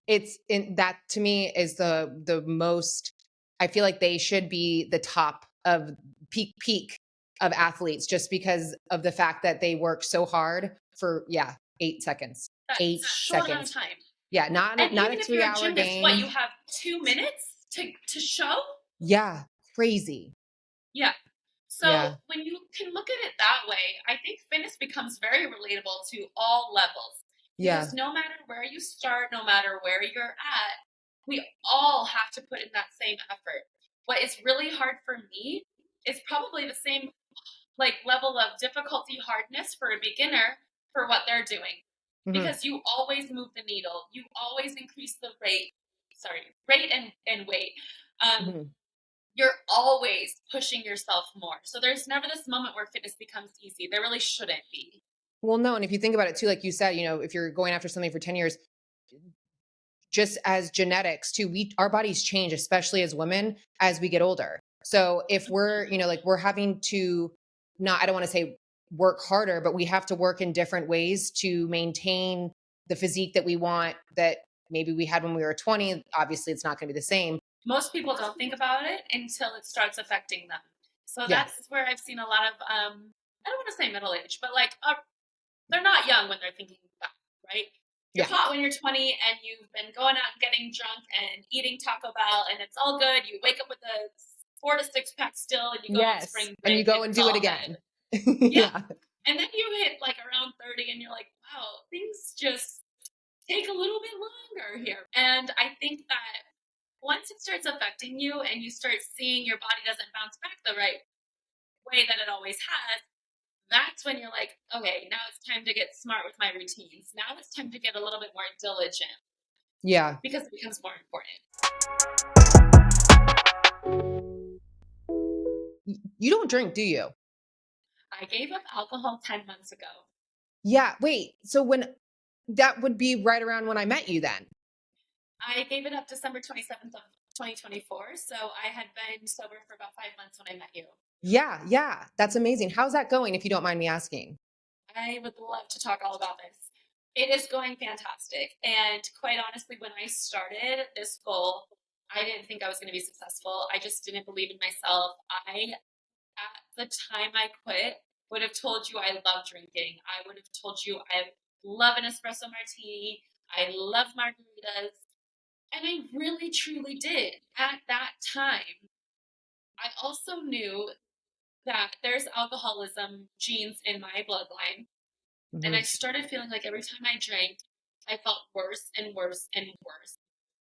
Speaker 1: It's in that to me is the most I feel like they should be the top of peak of athletes just because of the fact that they work so hard for 8 seconds.
Speaker 2: That
Speaker 1: 8
Speaker 2: short amount of
Speaker 1: seconds.
Speaker 2: time.
Speaker 1: Yeah,
Speaker 2: And
Speaker 1: not a
Speaker 2: even if you're a
Speaker 1: 3-hour
Speaker 2: gymnast, what,
Speaker 1: game.
Speaker 2: you have 2 minutes to show?
Speaker 1: Yeah, crazy.
Speaker 2: Yeah. So
Speaker 1: Yeah.
Speaker 2: when you can look at it that way, I think fitness becomes very relatable to all levels
Speaker 1: Yeah.
Speaker 2: because no matter where you start, no matter where you're at, we all have to put in that same effort. What is really hard for me is probably the same like level of difficulty hardness for a beginner for what they're doing
Speaker 1: Mhm.
Speaker 2: because you always move the needle. You always increase the rate and weight. Um,
Speaker 1: Mhm.
Speaker 2: you're always pushing yourself more. So there's never this moment where fitness becomes easy. There really shouldn't be.
Speaker 1: Well, no, and if you think about it too, like you said, if you're going after something for 10 years, just as genetics too, our bodies change, especially as women, as we get older. So if we're, like we're having to not, I don't want to say work harder, but we have to work in different ways to maintain the physique that we want that maybe we had when we were 20. Obviously, it's not going to be the same.
Speaker 2: Most people don't think about it until it starts affecting them. So
Speaker 1: Yeah.
Speaker 2: that's where I've seen a lot of, I don't want to say middle age, but like they're not young when they're thinking that, right? You're
Speaker 1: Yeah.
Speaker 2: hot when you're 20 and you've been going out and getting drunk and eating Taco Bell and it's all good. You wake up with a 4 to 6 pack still and you go on
Speaker 1: Yes.
Speaker 2: spring
Speaker 1: And you
Speaker 2: break
Speaker 1: go
Speaker 2: and
Speaker 1: and
Speaker 2: it's
Speaker 1: do it
Speaker 2: all good.
Speaker 1: again.
Speaker 2: Yeah.
Speaker 1: Yeah.
Speaker 2: And then you hit like around 30 and you're like, wow, things just take a little bit longer here. And I think that once it starts affecting you and you start seeing your body doesn't bounce back the right way that it always has, that's when you're like, okay, now it's time to get smart with my routines. Now it's time to get a little bit more diligent
Speaker 1: Yeah.
Speaker 2: because it becomes more important.
Speaker 1: You don't drink, do you?
Speaker 2: I gave up alcohol 10 months ago.
Speaker 1: Yeah. Wait. So when that would be right around when I met you then.
Speaker 2: I gave it up December 27th of 2024. So I had been sober for about 5 months when I met you.
Speaker 1: Yeah, yeah. That's amazing. How's that going if you don't mind me asking?
Speaker 2: I would love to talk all about this. It is going fantastic. And quite honestly, when I started this goal, I didn't think I was going to be successful. I just didn't believe in myself. At the time I quit, would have told you I love drinking. I would have told you I love an espresso martini. I love margaritas. And I really, truly did at that time. I also knew that there's alcoholism genes in my bloodline. And I
Speaker 1: Mhm.
Speaker 2: started feeling like every time I drank, I felt worse and worse and worse.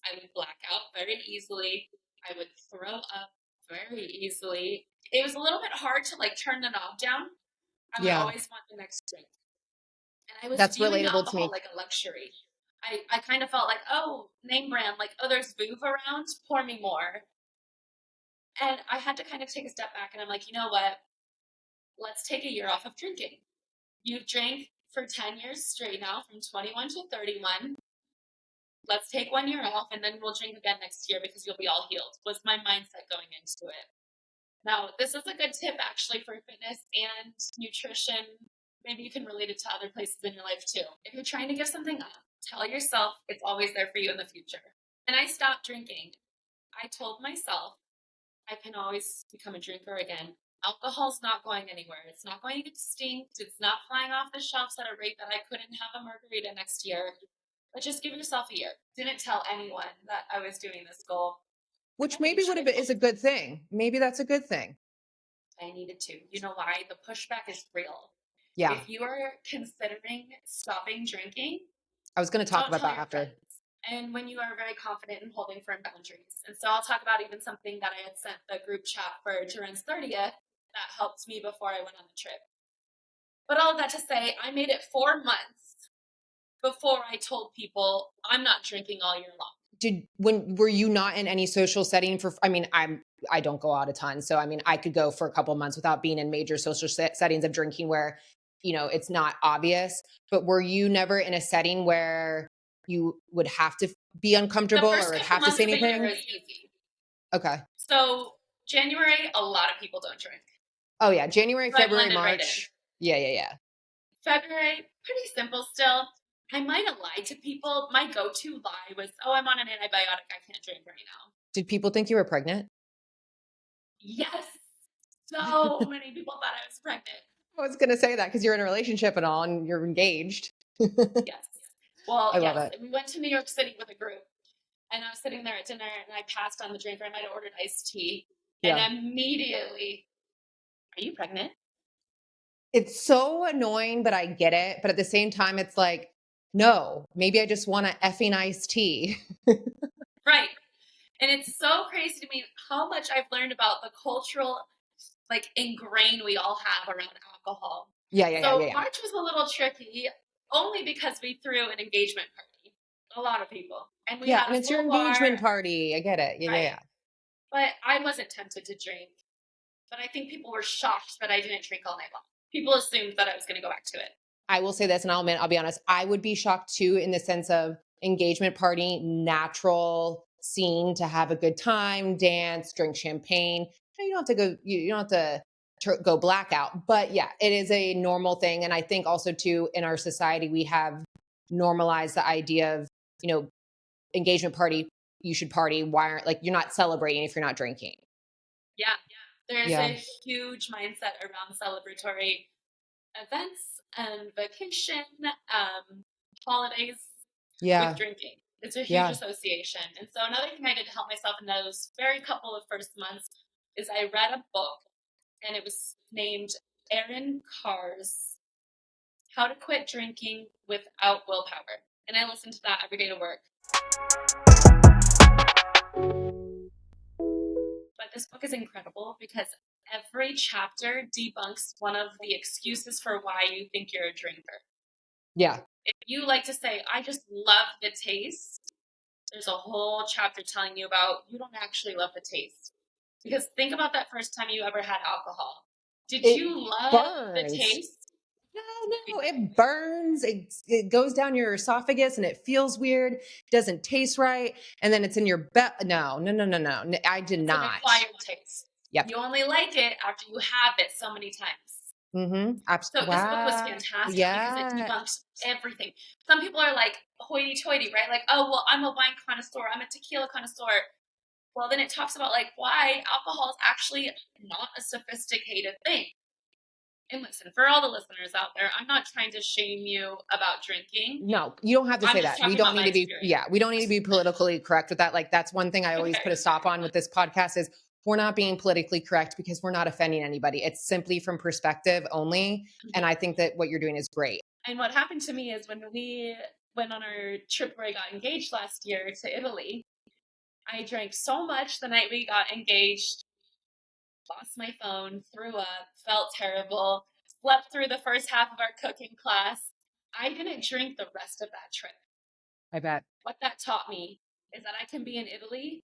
Speaker 2: I would black out very easily. I would throw up very easily. It was a little bit hard to like turn the knob down. I would
Speaker 1: Yeah,
Speaker 2: always want the next drink. And I was
Speaker 1: that's
Speaker 2: viewing
Speaker 1: relatable to
Speaker 2: alcohol
Speaker 1: me.
Speaker 2: like a luxury. I kind of felt like, oh, name brand, like, oh, there's Vouv around, pour me more. And I had to kind of take a step back and I'm like, you know what? Let's take a year off of drinking. You've drank for 10 years straight now, from 21 to 31. Let's take 1 year off and then we'll drink again next year because you'll be all healed, was my mindset going into it. Now, this is a good tip actually for fitness and nutrition. Maybe you can relate it to other places in your life too. If you're trying to give something up, tell yourself it's always there for you in the future. And I stopped drinking. I told myself I can always become a drinker again. Alcohol's not going anywhere. It's not going extinct. It's not flying off the shelves at a rate that I couldn't have a margarita next year. But just give yourself a year. Didn't tell anyone that I was doing this goal.
Speaker 1: Which
Speaker 2: I
Speaker 1: maybe would have been
Speaker 2: tripled.
Speaker 1: is a good thing. Maybe that's a good thing.
Speaker 2: I needed to. You know why? The pushback is real.
Speaker 1: Yeah.
Speaker 2: If you are considering stopping drinking,
Speaker 1: I was going to talk
Speaker 2: don't
Speaker 1: about
Speaker 2: tell
Speaker 1: that
Speaker 2: your
Speaker 1: after.
Speaker 2: friends. And when you are very confident in holding firm boundaries. And so I'll talk about even something that I had sent the group chat for Duran's 30th that helped me before I went on the trip. But all of that to say, I made it 4 months before I told people I'm not drinking all year long.
Speaker 1: Were you not in any social setting for I mean, I don't go out a ton. So I mean, I could go for a couple months without being in major social settings of drinking where, it's not obvious, but were you never in a setting where you would have to be
Speaker 2: The
Speaker 1: uncomfortable
Speaker 2: first
Speaker 1: or
Speaker 2: couple
Speaker 1: have to say
Speaker 2: months of the year
Speaker 1: anything?
Speaker 2: is easy.
Speaker 1: Okay.
Speaker 2: So January, a lot of people don't drink.
Speaker 1: Oh yeah. January,
Speaker 2: So I
Speaker 1: February,
Speaker 2: blended right in.
Speaker 1: March. Yeah, yeah, yeah.
Speaker 2: February, pretty simple still. I might have lied to people. My go-to lie was, oh, I'm on an antibiotic. I can't drink right now.
Speaker 1: Did people think you were pregnant?
Speaker 2: Yes. So many people thought I was pregnant.
Speaker 1: I was going to say that because you're in a relationship and all and you're engaged.
Speaker 2: Yes. Well,
Speaker 1: I love
Speaker 2: yes.
Speaker 1: it.
Speaker 2: We went to New York City with a group, and I was sitting there at dinner, and I passed on the drink, or I might have ordered iced tea, and
Speaker 1: Yeah.
Speaker 2: immediately, are you pregnant?
Speaker 1: It's so annoying, but I get it. But at the same time, it's like, no, maybe I just want a effing iced tea.
Speaker 2: Right. And it's so crazy to me how much I've learned about the cultural like ingrain we all have around alcohol.
Speaker 1: Yeah, yeah, yeah, yeah,
Speaker 2: So
Speaker 1: yeah.
Speaker 2: March was a little tricky only because we threw an engagement party. A lot of people. And we
Speaker 1: Yeah,
Speaker 2: had
Speaker 1: and
Speaker 2: a
Speaker 1: it's your
Speaker 2: full bar.
Speaker 1: engagement party. I get it. Yeah, yeah,
Speaker 2: Right.
Speaker 1: yeah.
Speaker 2: But I wasn't tempted to drink. But I think people were shocked that I didn't drink all night long. People assumed that I was going to go back to it.
Speaker 1: I will say this, and I'll be honest. I would be shocked too, in the sense of engagement party, natural scene to have a good time, dance, drink champagne. You don't have to go. You don't have to go blackout. But yeah, it is a normal thing, and I think also too in our society we have normalized the idea of engagement party. You should party. Why aren't like you're not celebrating if you're not drinking?
Speaker 2: Yeah. There's
Speaker 1: Yeah,
Speaker 2: a huge mindset around celebratory events and vacation, holidays with
Speaker 1: yeah,
Speaker 2: drinking. It's a huge
Speaker 1: yeah.
Speaker 2: association. And so another thing I did to help myself in those very couple of first months is I read a book and it was named Aaron Carr's How to Quit Drinking Without Willpower. And I listened to that every day to work. But this book is incredible because every chapter debunks one of the excuses for why you think you're a drinker.
Speaker 1: Yeah.
Speaker 2: If you like to say, I just love the taste, there's a whole chapter telling you about you don't actually love the taste. Because think about that first time you ever had alcohol. Did
Speaker 1: It
Speaker 2: you love the
Speaker 1: burns.
Speaker 2: taste?
Speaker 1: No, it burns. It goes down your esophagus and it feels weird. Doesn't taste right. And then it's in your belly. No, no, no, no, no. I did
Speaker 2: It's an
Speaker 1: not.
Speaker 2: acquired taste.
Speaker 1: Yep.
Speaker 2: You only like it after you have it so many times.
Speaker 1: Mm-hmm.
Speaker 2: So this book was
Speaker 1: Wow.
Speaker 2: fantastic because it
Speaker 1: Yeah.
Speaker 2: debunks everything. Some people are like hoity-toity, right? Like, oh, well, I'm a wine connoisseur. I'm a tequila connoisseur. Well, then it talks about like why alcohol is actually not a sophisticated thing. And listen, for all the listeners out there, I'm not trying to shame you about drinking.
Speaker 1: No, you don't have to
Speaker 2: I'm
Speaker 1: say
Speaker 2: just
Speaker 1: that. We
Speaker 2: talking
Speaker 1: don't
Speaker 2: about
Speaker 1: need
Speaker 2: my
Speaker 1: to be,
Speaker 2: experience.
Speaker 1: yeah, we don't need to be politically correct with that. Like, that's one thing I always
Speaker 2: Okay.
Speaker 1: put a stop on with this podcast is we're not being politically correct because we're not offending anybody. It's simply from perspective only. And I think that what you're doing is great.
Speaker 2: And what happened to me is when we went on our trip where I got engaged last year to Italy, I drank so much the night we got engaged, lost my phone, threw up, felt terrible, slept through the first half of our cooking class. I didn't drink the rest of that trip.
Speaker 1: I bet.
Speaker 2: What that taught me is that I can be in Italy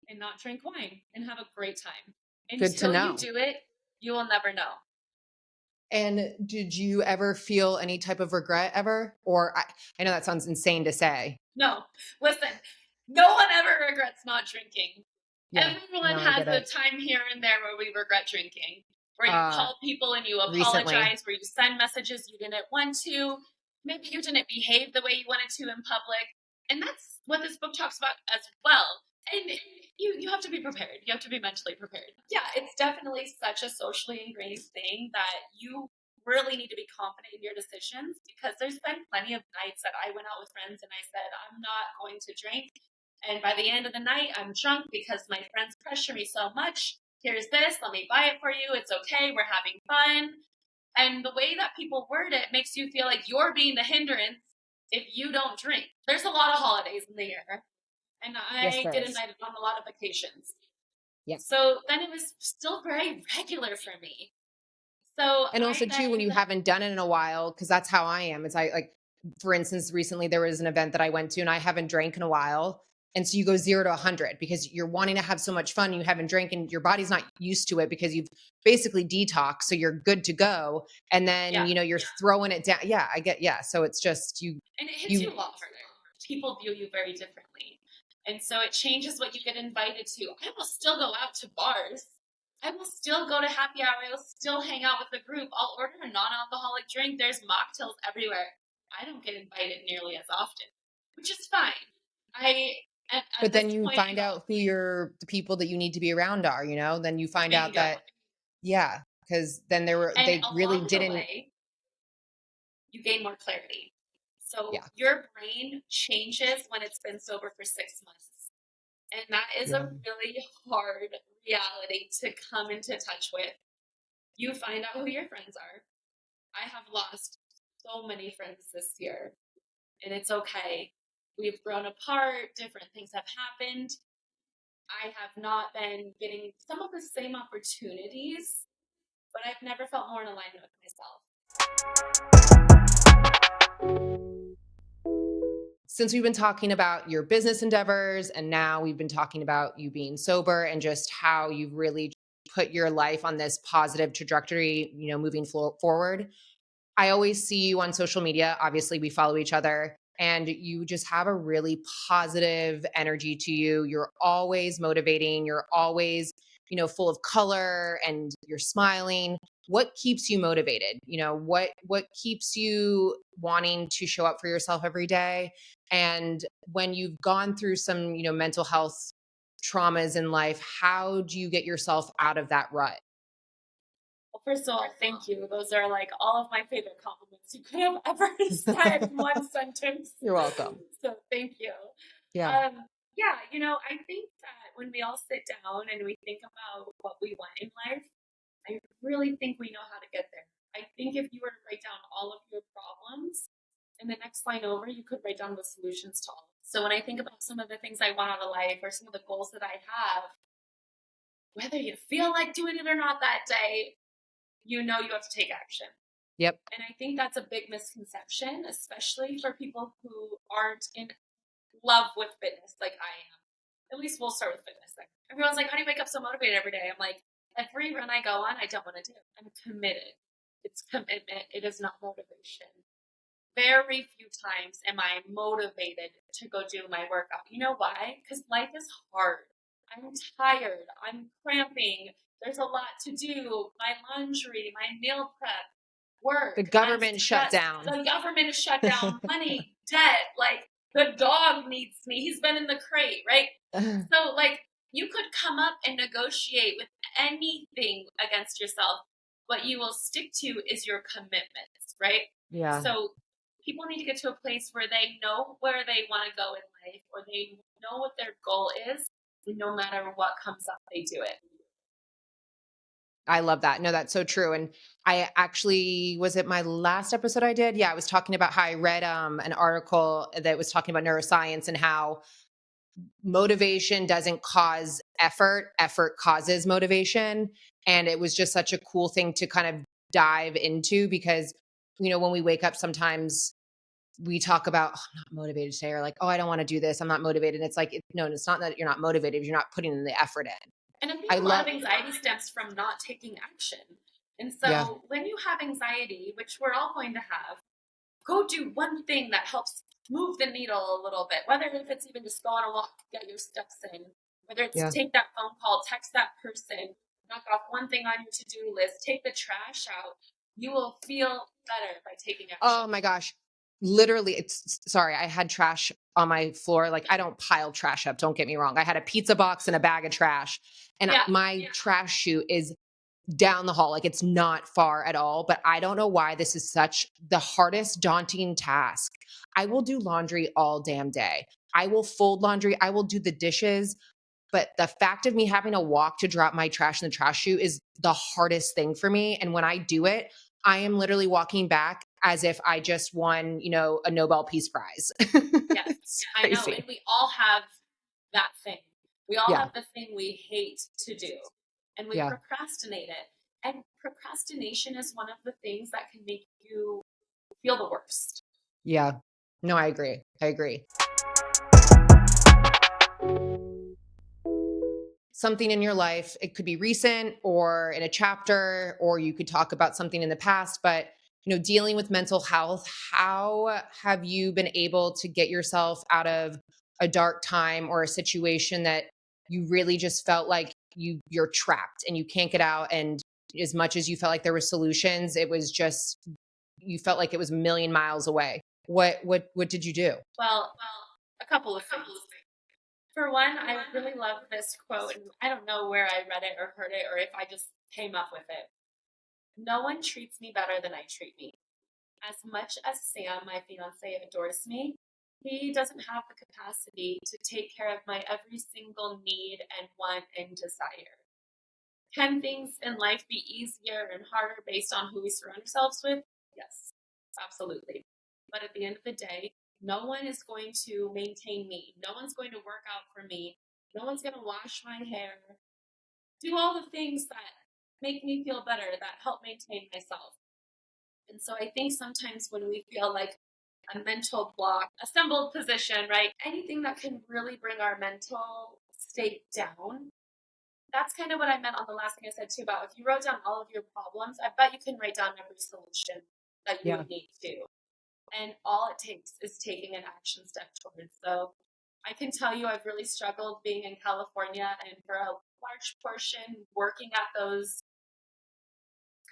Speaker 2: and not drink wine and have a great time.
Speaker 1: Good to
Speaker 2: Until you
Speaker 1: know.
Speaker 2: do it, you will never know.
Speaker 1: And did you ever feel any type of regret ever? Or I know that sounds insane to say.
Speaker 2: No, listen, no one ever regrets not drinking.
Speaker 1: Yeah,
Speaker 2: Everyone
Speaker 1: no, I
Speaker 2: has
Speaker 1: get
Speaker 2: a
Speaker 1: it.
Speaker 2: time here and there where we regret drinking, where you call people and you
Speaker 1: Recently.
Speaker 2: apologize, where you send messages you didn't want to. Maybe you didn't behave the way you wanted to in public. And that's what this book talks about as well. And you have to be prepared. You have to be mentally prepared. Yeah, it's definitely such a socially ingrained thing that you really need to be confident in your decisions because there's been plenty of nights that I went out with friends and I said, I'm not going to drink. And by the end of the night, I'm drunk because my friends pressure me so much. Here's this, let me buy it for you. It's okay, we're having fun. And the way that people word it makes you feel like you're being the hindrance if you don't drink. There's a lot of holidays in the year. And I get invited on a lot of vacations.
Speaker 1: Yeah.
Speaker 2: So then it was still very regular for me. So
Speaker 1: and also too, when you haven't done it in a while, because that's how I am. It's like, for instance, recently there was an event that I went to and I haven't drank in a while. And so you go 0 to 100 because you're wanting to have so much fun. You haven't drank and your body's not used to it because you've basically detoxed. So you're good to go. And then, you're throwing it down. Yeah, I get, yeah. So it's just
Speaker 2: and it hits you a lot harder. people view you very differently. And so it changes what you get invited to. I will still go out to bars. I will still go to happy hour. I will still hang out with the group. I'll order a non-alcoholic drink. There's mocktails everywhere. I don't get invited nearly as often, which is fine. At
Speaker 1: But then
Speaker 2: this
Speaker 1: you
Speaker 2: point,
Speaker 1: find out who the people that you need to be around are, then you find out
Speaker 2: bingo.
Speaker 1: that, yeah, because then
Speaker 2: And
Speaker 1: they really
Speaker 2: along the
Speaker 1: didn't.
Speaker 2: way, you gain more clarity. So
Speaker 1: Yeah.
Speaker 2: your brain changes when it's been sober for 6 months. And that is a really hard reality to come into touch with. You find out who your friends are. I have lost so many friends this year, and it's okay. We've grown apart, different things have happened. I have not been getting some of the same opportunities, but I've never felt more in alignment with myself.
Speaker 1: Since we've been talking about your business endeavors and now we've been talking about you being sober and just how you've really put your life on this positive trajectory, moving forward, I always see you on social media. Obviously, we follow each other and you just have a really positive energy to you. You're always motivating. You're always, full of color and you're smiling. What keeps you motivated? What keeps you wanting to show up for yourself every day? And when you've gone through some, mental health traumas in life, how do you get yourself out of that rut?
Speaker 2: Well, first of all, thank you. Those are like all of my favorite compliments you could have ever said in one sentence.
Speaker 1: You're welcome.
Speaker 2: So thank you.
Speaker 1: Yeah.
Speaker 2: Yeah, I think that when we all sit down and we think about what we want in life, I really think we know how to get there. I think if you were to write down all of your problems, in the next line over, you could write down the solutions to all. So when I think about some of the things I want out of life or some of the goals that I have, whether you feel like doing it or not that day, you have to take action.
Speaker 1: Yep.
Speaker 2: And I think that's a big misconception, especially for people who aren't in love with fitness like I am. At least we'll start with fitness then. Everyone's like, how do you wake up so motivated every day? I'm like, every run I go on, I don't want to do. I'm committed. It's commitment. It is not motivation. Very few times am I motivated to go do my workout. You know why? Because life is hard. I'm tired. I'm cramping. There's a lot to do. My laundry, my meal prep, work.
Speaker 1: The government shut down.
Speaker 2: The government is shut down. Money, debt. Like the dog needs me. He's been in the crate, right? So like you could come up and negotiate with anything against yourself. What you will stick to is your commitments, right?
Speaker 1: Yeah.
Speaker 2: So people need to get to a place where they know where they want to go in life, or they know what their goal is, and no matter what comes up, they do it.
Speaker 1: I love that. No, that's so true. And I actually, was it my last episode I did? Yeah, I was talking about how I read an article that was talking about neuroscience and how motivation doesn't cause effort, effort causes motivation. And it was just such a cool thing to kind of dive into because, when we wake up, sometimes we talk about, oh, I'm not motivated today, or like, oh, I don't want to do this. I'm not motivated. And it's like, no, it's not that you're not motivated. You're not putting in the effort in.
Speaker 2: And I think a lot of anxiety stems from not taking action. And so when you have anxiety, which we're all going to have, go do one thing that helps move the needle a little bit, whether if it's even just go on a walk, get your steps in, whether it's take that phone call, text that person, knock off one thing on your to-do list, take the trash out. You will feel better by taking action.
Speaker 1: Oh my gosh. Literally, sorry, I had trash on my floor. Like, I don't pile trash up. Don't get me wrong. I had a pizza box and a bag of trash, and my trash chute is down the hall. Like, it's not far at all, but I don't know why this is such the hardest, daunting task. I will do laundry all damn day. I will fold laundry. I will do the dishes. But the fact of me having to walk to drop my trash in the trash chute is the hardest thing for me. And when I do it, I am literally walking back as if I just won, a Nobel Peace Prize.
Speaker 2: Yes, I know. And we all have that thing. We all have the thing we hate to do, and we procrastinate it. And procrastination is one of the things that can make you feel the worst.
Speaker 1: Yeah. No, I agree. Something in your life, it could be recent or in a chapter, or you could talk about something in the past, but dealing with mental health, how have you been able to get yourself out of a dark time or a situation that you really just felt like you're trapped and you can't get out, and as much as you felt like there were solutions, it was just you felt like it was a million miles away. What did you do?
Speaker 2: Well, a couple of things. For one, I really love this quote, and I don't know where I read it or heard it or if I just came up with it. No one treats me better than I treat me. As much as Sam, my fiance, adores me, he doesn't have the capacity to take care of my every single need and want and desire. Can things in life be easier and harder based on who we surround ourselves with? Yes, absolutely. But at the end of the day, no one is going to maintain me. No one's going to work out for me. No one's going to wash my hair, do all the things that make me feel better, that help maintain myself. And so I think sometimes when we feel like a mental block, a stumbled position, right? Anything that can really bring our mental state down. That's kind of what I meant on the last thing I said too about if you wrote down all of your problems, I bet you can write down every solution that you
Speaker 1: Yeah.
Speaker 2: would need to. And all it takes is taking an action step towards. So I can tell you I've really struggled being in California and for a large portion working at those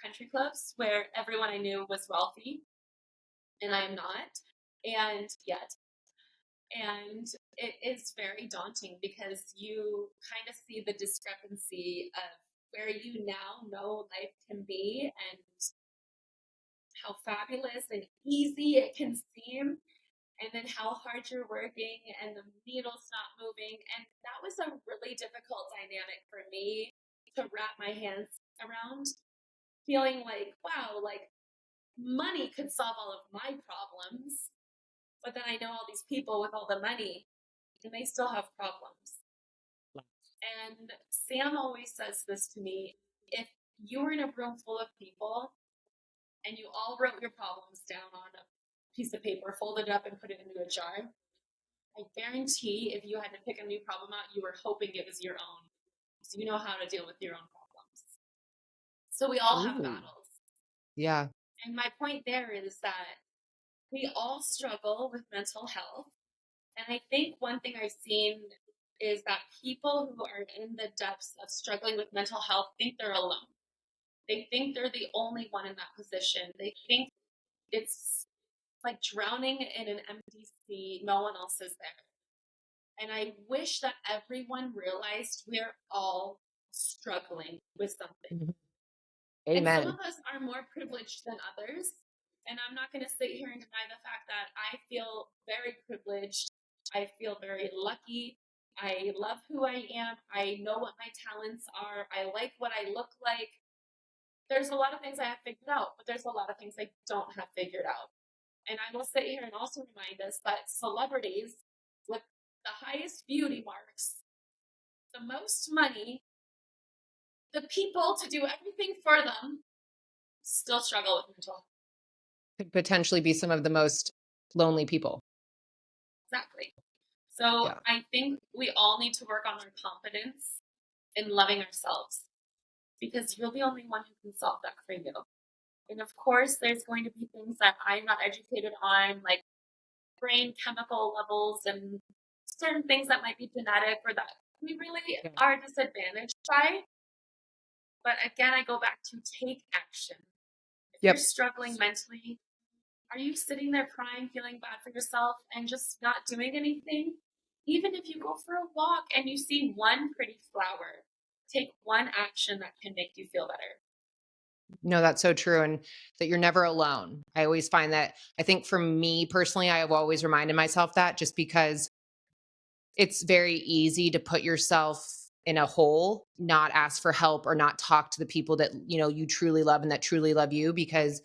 Speaker 2: country clubs where everyone I knew was wealthy and I am not, and yet. And it is very daunting because you kind of see the discrepancy of where you now know life can be and how fabulous and easy it can seem, and then how hard you're working and the needle's not moving. And that was a really difficult dynamic for me to wrap my hands around, feeling like, wow, like money could solve all of my problems. But then I know all these people with all the money and they still have problems. And Sam always says this to me: if you were in a room full of people and you all wrote your problems down on a piece of paper, folded it up, and put it into a jar, I guarantee if you had to pick a new problem out, you were hoping it was your own. So you know how to deal with your own problems. So we all have
Speaker 1: Ooh.
Speaker 2: battles.
Speaker 1: Yeah.
Speaker 2: And my point there is that we all struggle with mental health. And I think one thing I've seen is that people who are in the depths of struggling with mental health think they're alone. They think they're the only one in that position. They think it's like drowning in an empty sea, no one else is there. And I wish that everyone realized we're all struggling with something.
Speaker 1: Mhm.
Speaker 2: And some
Speaker 1: Amen.
Speaker 2: of us are more privileged than others. And I'm not going to sit here and deny the fact that I feel very privileged. I feel very lucky. I love who I am. I know what my talents are. I like what I look like. There's a lot of things I have figured out, but there's a lot of things I don't have figured out. And I will sit here and also remind us that celebrities with the highest beauty marks, the most money, the people to do everything for them, still struggle with mental health.
Speaker 1: Could potentially be some of the most lonely people.
Speaker 2: Exactly. So
Speaker 1: Yeah.
Speaker 2: I think we all need to work on our confidence in loving ourselves because you're the only one who can solve that for you. And of course, there's going to be things that I'm not educated on, like brain chemical levels and certain things that might be genetic or that we really
Speaker 1: Yeah.
Speaker 2: are disadvantaged by. But again, I go back to take action. If you're
Speaker 1: Yep.
Speaker 2: struggling mentally, are you sitting there crying, feeling bad for yourself, and just not doing anything? Even if you go for a walk and you see one pretty flower, take one action that can make you feel better.
Speaker 1: No, that's so true. And that you're never alone. I always find that, I think for me personally, I have always reminded myself that, just because it's very easy to put yourself in a hole, not ask for help or not talk to the people that, you truly love and that truly love you, because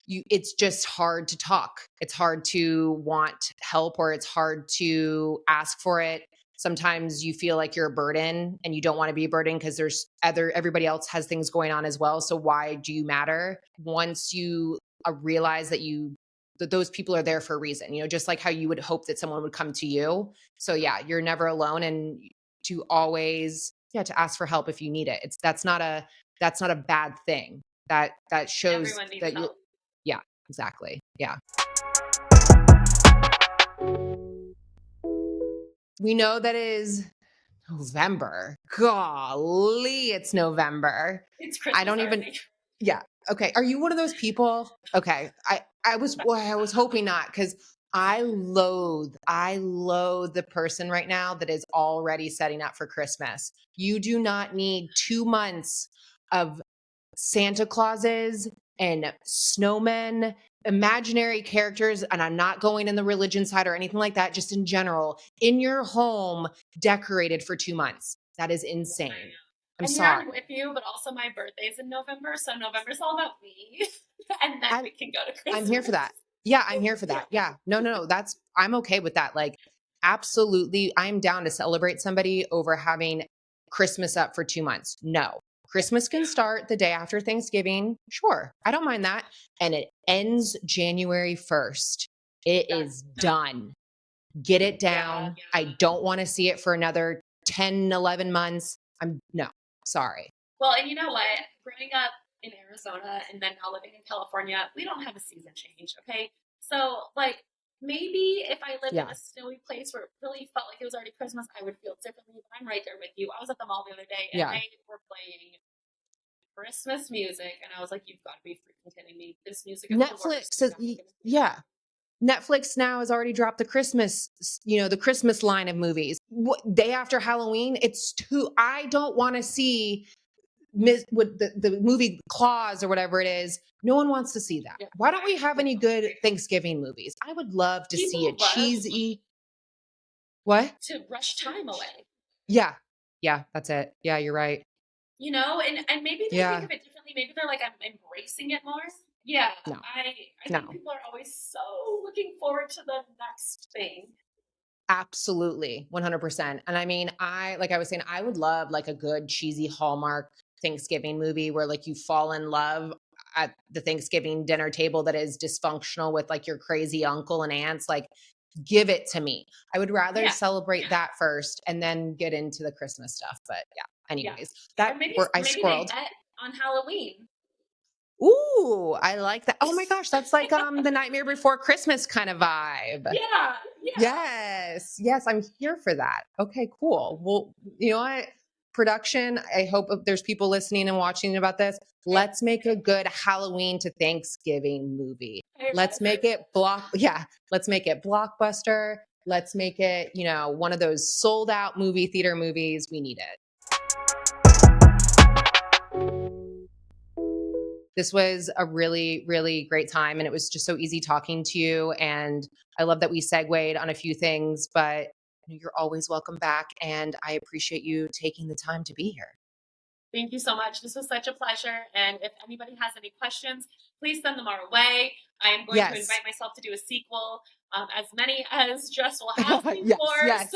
Speaker 1: it's just hard to talk. It's hard to want help, or it's hard to ask for it. Sometimes you feel like you're a burden and you don't want to be a burden because everybody else has things going on as well. So why do you matter? Once you realize that those people are there for a reason, just like how you would hope that someone would come to you. So yeah, you're never alone, and to always, yeah, to ask for help if you need it. That's not a bad thing. That shows
Speaker 2: Everyone needs
Speaker 1: that you're
Speaker 2: help.
Speaker 1: Yeah, exactly. Yeah. We know that is November. Golly, it's November.
Speaker 2: It's
Speaker 1: I
Speaker 2: Christmas
Speaker 1: don't even,
Speaker 2: already.
Speaker 1: yeah. Okay. Are you one of those people? Okay. I was hoping not, because I loathe the person right now that is already setting up for Christmas. You do not need 2 months of Santa Clauses and snowmen, imaginary characters, and I'm not going in the religion side or anything like that, just in general, in your home decorated for 2 months. That is insane. I'm
Speaker 2: And here I'm
Speaker 1: sorry.
Speaker 2: with you, but also my birthday's in November, so November's all about me. And then
Speaker 1: I'm,
Speaker 2: we can go to
Speaker 1: I'm
Speaker 2: Christmas.
Speaker 1: here for that. Yeah, I'm here for
Speaker 2: Yeah.
Speaker 1: that. Yeah. No. I'm okay with that. Like, absolutely. I'm down to celebrate somebody over having Christmas up for 2 months. No. Christmas can start the day after Thanksgiving. Sure. I don't mind that. And it ends January 1st. It is done. Get it down. I don't want to see it for another 10, 11 months. No, sorry.
Speaker 2: Well, and you know what? Growing up in Arizona and then now living in California, we don't have a season change, okay? So, like, maybe if I lived in
Speaker 1: Yeah.
Speaker 2: a snowy place where it really felt like it was already Christmas, I would feel differently. But I'm right there with you. I was at the mall the other day and
Speaker 1: Yeah.
Speaker 2: they were playing Christmas music, and I was like, "You've got to be freaking kidding me! This music is the
Speaker 1: Netflix
Speaker 2: worst."
Speaker 1: says, yeah. Netflix now has already dropped the the Christmas line of movies. Day after Halloween, I don't want to see with the movie Claus or whatever it is. No one wants to see that.
Speaker 2: Yeah.
Speaker 1: Why don't we have any good Thanksgiving movies? I would love to see a
Speaker 2: People love
Speaker 1: cheesy, what?
Speaker 2: to rush time away,
Speaker 1: Yeah. Yeah, that's it. Yeah, you're right.
Speaker 2: you know, and maybe they think
Speaker 1: Yeah.
Speaker 2: of it differently. Maybe they're like, "I'm embracing it more." Yeah,
Speaker 1: No.
Speaker 2: I think
Speaker 1: No.
Speaker 2: people are always so looking forward to the next thing.
Speaker 1: Absolutely, 100%. And I mean, like I was saying, I would love like a good cheesy Hallmark Thanksgiving movie where like you fall in love at the Thanksgiving dinner table that is dysfunctional with like your crazy uncle and aunts. Like, give it to me. I would rather
Speaker 2: Yeah,
Speaker 1: celebrate that first and then get into the Christmas stuff. But yeah,
Speaker 2: yeah.
Speaker 1: anyways,
Speaker 2: Or
Speaker 1: I
Speaker 2: maybe they
Speaker 1: squirreled.
Speaker 2: met on Halloween.
Speaker 1: Ooh, I like that. Oh my gosh, that's like the Nightmare Before Christmas kind of vibe.
Speaker 2: Yeah, yeah.
Speaker 1: Yes, I'm here for that. Okay, cool. Well, you know what? Production, I hope if there's people listening and watching about this. Let's make a good Halloween to Thanksgiving movie.
Speaker 2: Hey,
Speaker 1: Let's make it let's make it blockbuster. Let's make it, one of those sold out movie theater movies. We need it. This was a really, really great time. And it was just so easy talking to you. And I love that we segued on a few things, but you're always welcome back. And I appreciate you taking the time to be here.
Speaker 2: Thank you so much. This was such a pleasure. And if anybody has any questions, please send them our way. I am going to
Speaker 1: Yes.
Speaker 2: invite myself to do a sequel, as many as Jess will have before.
Speaker 1: Yes.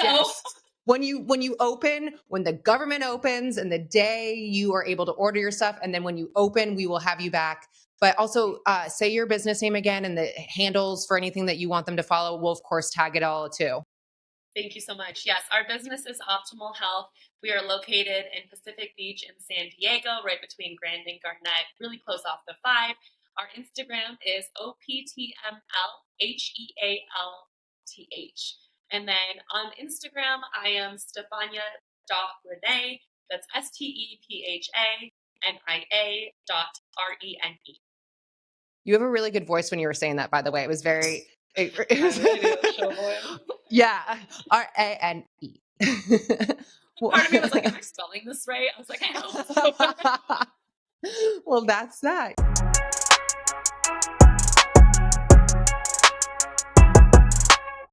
Speaker 1: When the government opens and the day you are able to order your stuff, and then when you open, we will have you back. But also say your business name again and the handles for anything that you want them to follow. We'll, of course, tag it all too.
Speaker 2: Thank you so much. Yes, our business is Optimal Health. We are located in Pacific Beach in San Diego, right between Grand and Garnett, really close off the 5. Our Instagram is OPTMLHEALTH. And then on Instagram, I am Stephania.Renee. That's STEPHANIA.RENE.
Speaker 1: You have a really good voice when you were saying that, by the way. It was very...
Speaker 2: I really do. Show boy.
Speaker 1: Yeah. RANE.
Speaker 2: Part of me was like, am I spelling this right? I was like, I hope so.
Speaker 1: Well, that's that.